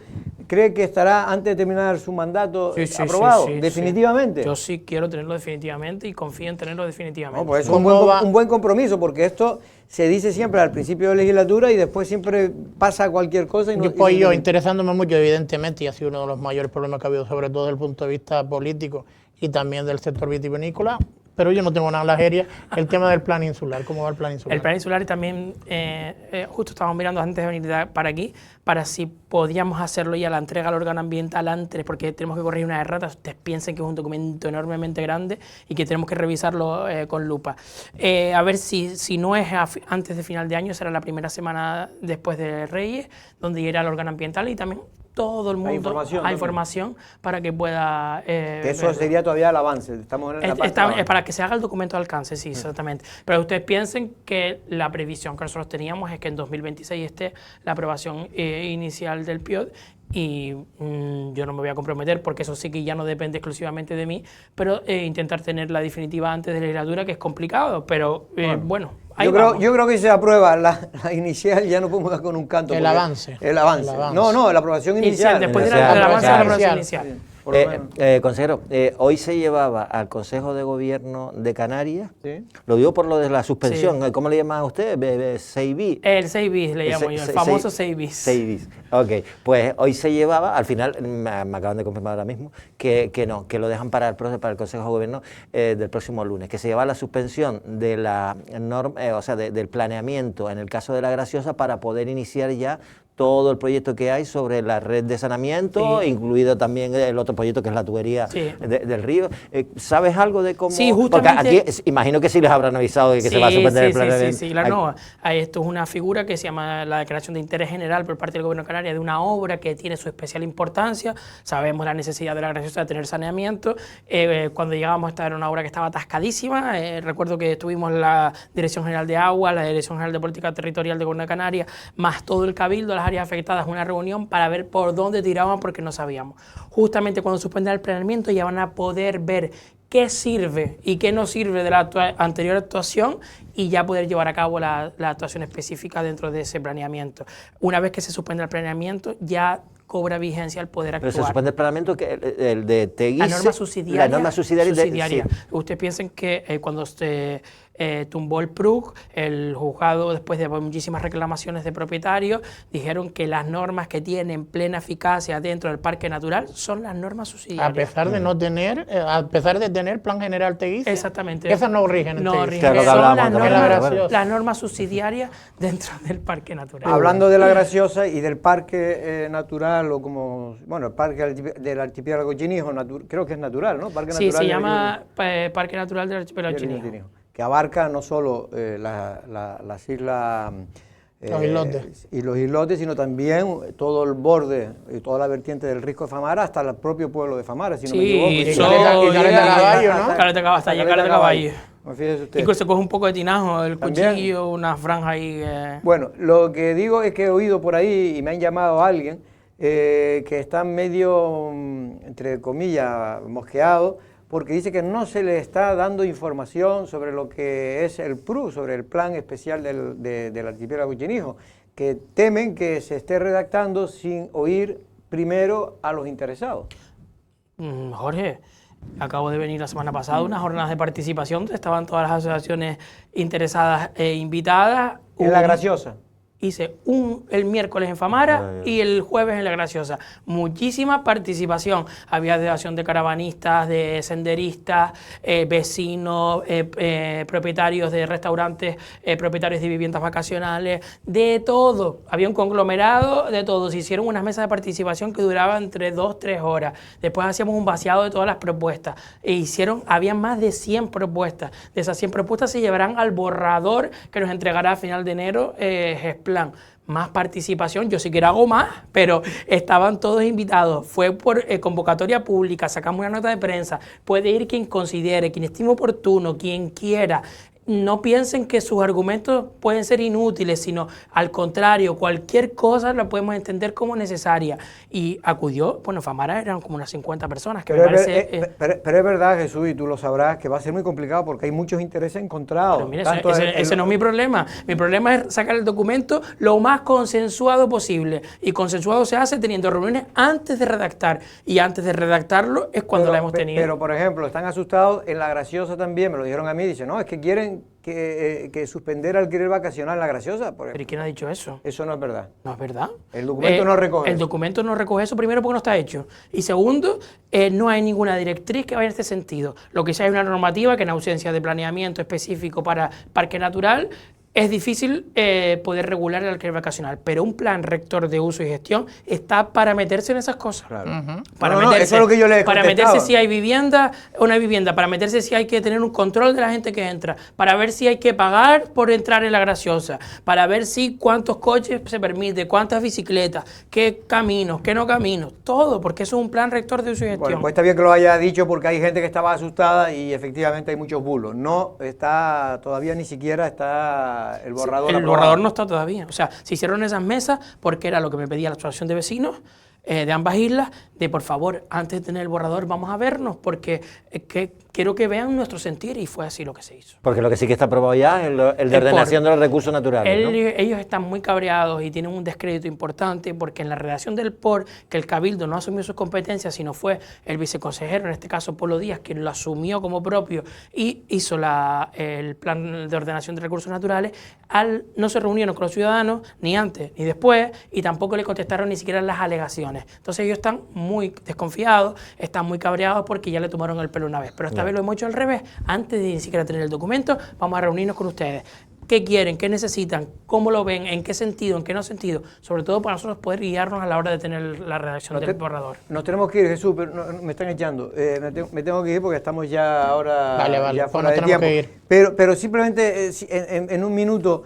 cree que estará antes de terminar su mandato aprobado, definitivamente. Sí. Yo sí quiero tenerlo definitivamente y confío en tenerlo definitivamente. No, pues es un buen compromiso, porque esto se dice siempre al principio de legislatura y después siempre pasa cualquier cosa. Yo interesándome mucho, evidentemente, y ha sido uno de los mayores problemas que ha habido, sobre todo desde el punto de vista político y también del sector vitivinícola. Pero yo no tengo nada en la Jeria. El tema del plan insular, ¿cómo va el plan insular? El plan insular también, justo estábamos mirando antes de venir para aquí, para si podíamos hacerlo ya la entrega al órgano ambiental antes, porque tenemos que corregir una errata. Ustedes piensen que es un documento enormemente grande y que tenemos que revisarlo con lupa. A ver si no es antes de final de año, será la primera semana después de Reyes, donde irá al órgano ambiental y también todo el mundo a información para que pueda... que eso sería todavía el avance. Estamos en es para que se haga el documento de alcance, sí, exactamente. Pero ustedes piensen que la previsión que nosotros teníamos es que en 2026 esté la aprobación inicial del PIOD y yo no me voy a comprometer porque eso sí que ya no depende exclusivamente de mí, pero intentar tener la definitiva antes de la legislatura, que es complicado, pero bueno, Ahí Yo creo que si se aprueba la inicial, ya no podemos dar con un canto. El porque- avance. El avance. El avance. No, la aprobación inicial. Después de Inicial. del avance de la Inicial. aprobación inicial. Por lo menos. Consejero, hoy se llevaba al Consejo de Gobierno de Canarias, Sí. lo digo por lo de la suspensión, ¿cómo le llama a usted? 6B. El 6 bis le llamo yo, el famoso 6 bis. 6 bis. Ok, pues hoy se llevaba, al final me acaban de confirmar ahora mismo, que no, que lo dejan para el Consejo de Gobierno del próximo lunes, que se lleva la suspensión de la norma, o sea, del planeamiento en el caso de La Graciosa para poder iniciar ya todo el proyecto que hay sobre la red de saneamiento, Sí. incluido también el otro proyecto que es la tubería Sí. del río. ¿Sabes algo de cómo? Sí, Porque justamente- aquí imagino que sí les habrán avisado de que se va a suspender el planeamiento. Sí, claro, no. Esto es una figura que se llama la Declaración de Interés General por parte del Gobierno de Canarias de una obra que tiene su especial importancia. Sabemos la necesidad de La Graciosa de tener saneamiento. Cuando llegamos, esta era una obra que estaba atascadísima. Recuerdo que estuvimos la Dirección General de Agua, la Dirección General de Política Territorial del Gobierno de Canarias, más todo el Cabildo, las áreas afectadas, una reunión para ver por dónde tiraban porque no sabíamos. Justamente cuando suspendan el planeamiento ya van a poder ver qué sirve y qué no sirve de la anterior actuación y ya poder llevar a cabo la actuación específica dentro de ese planeamiento. Una vez que se suspenda el planeamiento, ya cobra vigencia el poder Pero actuar. se suspende el planeamiento, que el de Teguise. La norma subsidiaria. La norma subsidiaria. Sí. Ustedes piensen que cuando se tumbó el PRUC, el juzgado, después de muchísimas reclamaciones de propietarios, dijeron que las normas que tienen plena eficacia dentro del parque natural son las normas subsidiarias. A pesar de no tener, plan general Teguise. Exactamente. Esas no rigen en No Teguise. rigen. Claro, que Son hablábamos las también, normas, bueno. las normas subsidiarias dentro del parque natural. Hablando de La Graciosa y del parque natural, o como, bueno, el parque del archipiélago Chinijo, creo que es natural, ¿no? Parque Sí, natural se del llama Parque Natural del Archipiélago Chinijo, Chinijo. que abarca no solo las islas Los islotes. y los islotes, sino también todo el borde y toda la vertiente del Risco de Famara hasta el propio pueblo de Famara, si no me equivoco. Sí, Y Caleta Caballo, ¿no? Caleta Caballo, hasta allá Caleta Caballo. Fíjese usted. Incluso se coge un poco de tinajo, el También. cuchillo, una franja ahí. Bueno, lo que digo es que he oído por ahí y me han llamado a alguien que está medio, entre comillas, mosqueado, porque dice que no se le está dando información sobre lo que es el PRU, sobre el plan especial del archipiélago Chinijo, que temen que se esté redactando sin oír primero a los interesados. Jorge, acabo de venir la semana pasada unas jornadas de participación donde estaban todas las asociaciones interesadas e invitadas. En La Graciosa. Hice el miércoles en Famara y el jueves en La Graciosa. Muchísima participación. Había delegación de caravanistas, de senderistas, vecinos, propietarios de restaurantes, propietarios de viviendas vacacionales, de todo. Había un conglomerado de todo. Se hicieron unas mesas de participación que duraban entre 2-3 horas. Después hacíamos un vaciado de todas las propuestas. Había más de 100 propuestas. De esas 100 propuestas se llevarán al borrador que nos entregará a final de enero Plan. Más participación, yo sí que hago más, pero estaban todos invitados. Fue por convocatoria pública, sacamos una nota de prensa. Puede ir quien considere, quien estime oportuno, quien quiera. No piensen que sus argumentos pueden ser inútiles, sino al contrario, cualquier cosa la podemos entender como necesaria. Y acudió, bueno, Famara eran como unas 50 personas, que Pero, me parece... pero es verdad, Jesús, y tú lo sabrás, que va a ser muy complicado porque hay muchos intereses encontrados. Pero mira, Tanto ese no es mi problema. Mi problema es sacar el documento lo más consensuado posible. Y consensuado se hace teniendo reuniones antes de redactar. Y antes de redactarlo es cuando la hemos tenido. Pero, por ejemplo, están asustados en La Graciosa también, me lo dijeron a mí, dicen, no, es que quieren que suspender alquiler vacacional en La Graciosa. ¿Pero y quién ha dicho eso? Eso no es verdad. No es verdad. El documento no recoge El eso. documento no recoge eso, primero porque no está hecho. Y segundo, no hay ninguna directriz que vaya en este sentido. Lo que sí hay una normativa que en ausencia de planeamiento específico para parque natural, es difícil poder regular el alquiler vacacional, pero un plan rector de uso y gestión está para meterse en esas cosas. Claro. Para No, meterse, eso es lo que yo le para contestaba. meterse si hay vivienda o no hay vivienda, para meterse si hay que tener un control de la gente que entra, para ver si hay que pagar por entrar en La Graciosa, para ver si cuántos coches se permite, cuántas bicicletas, qué caminos, qué no caminos, todo, porque eso es un plan rector de uso y gestión. Bueno, pues está bien que lo haya dicho porque hay gente que estaba asustada y efectivamente hay muchos bulos. No está, todavía ni siquiera está el borrador El aprobado. borrador no está todavía. O sea, se hicieron esas mesas porque era lo que me pedía la asociación de vecinos de ambas islas, de por favor, antes de tener el borrador vamos a vernos porque ¿qué quiero que vean nuestro sentir, y fue así lo que se hizo. Porque lo que sí que está aprobado ya es el de ordenación de los recursos naturales, ¿no? Ellos están muy cabreados y tienen un descrédito importante porque en la redacción del POR, que el Cabildo no asumió sus competencias, sino fue el viceconsejero, en este caso Polo Díaz, quien lo asumió como propio y hizo el plan de ordenación de recursos naturales, no se reunieron con los ciudadanos ni antes ni después, y tampoco le contestaron ni siquiera las alegaciones. Entonces ellos están muy desconfiados, están muy cabreados porque ya le tomaron el pelo una vez. Pero esta vez lo hemos hecho al revés. Antes de ni siquiera tener el documento, vamos a reunirnos con ustedes. ¿Qué quieren? ¿Qué necesitan? ¿Cómo lo ven? ¿En qué sentido? ¿En qué no sentido? Sobre todo para nosotros poder guiarnos a la hora de tener la redacción del borrador. Nos tenemos que ir, Jesús, pero me están echando. Me tengo que ir porque estamos ya ahora ya fuera de tiempo. Que ir. Pero simplemente en un minuto,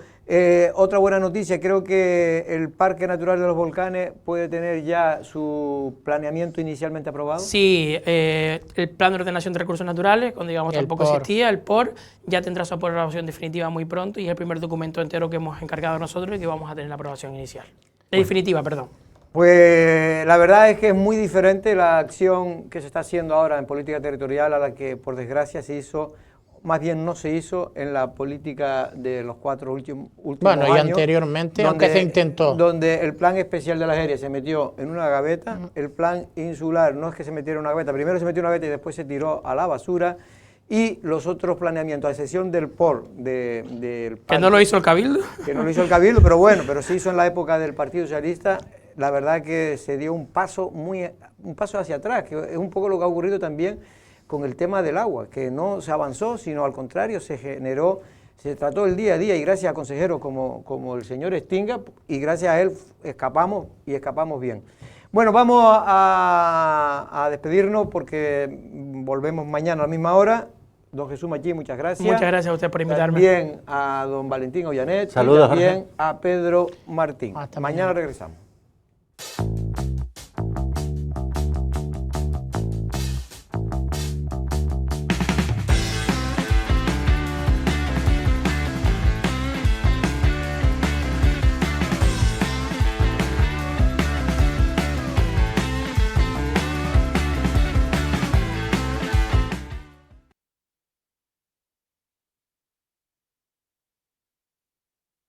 otra buena noticia, creo que el Parque Natural de los Volcanes puede tener ya su planeamiento inicialmente aprobado. Sí, el plan de ordenación de recursos naturales, cuando digamos tampoco existía, el POR, ya tendrá su aprobación definitiva muy pronto y es el primer documento entero que hemos encargado nosotros y que vamos a tener la aprobación inicial. Definitiva, perdón. Pues la verdad es que es muy diferente la acción que se está haciendo ahora en política territorial a la que por desgracia se hizo, más bien no se hizo en la política de los 4 últimos bueno, años. Y anteriormente, aunque se intentó. Donde el plan especial de las áreas se metió en una gaveta, el plan insular no es que se metiera en una gaveta, primero se metió en una gaveta y después se tiró a la basura, y los otros planeamientos, a excepción del POR, del ¿Que no lo hizo el Cabildo? Que no lo hizo el Cabildo, pero bueno, pero se hizo en la época del Partido Socialista. La verdad que se dio un paso hacia atrás, que es un poco lo que ha ocurrido también con el tema del agua, que no se avanzó, sino al contrario, se trató el día a día, y gracias a consejeros como el señor Stinga, y gracias a él escapamos bien. Bueno, vamos a despedirnos porque volvemos mañana a la misma hora. Don Jesús Machín, muchas gracias. Muchas gracias a usted por invitarme. También a don Valentín Ollanet. Saludos, y también Jorge. a Pedro Martín. Hasta mañana regresamos.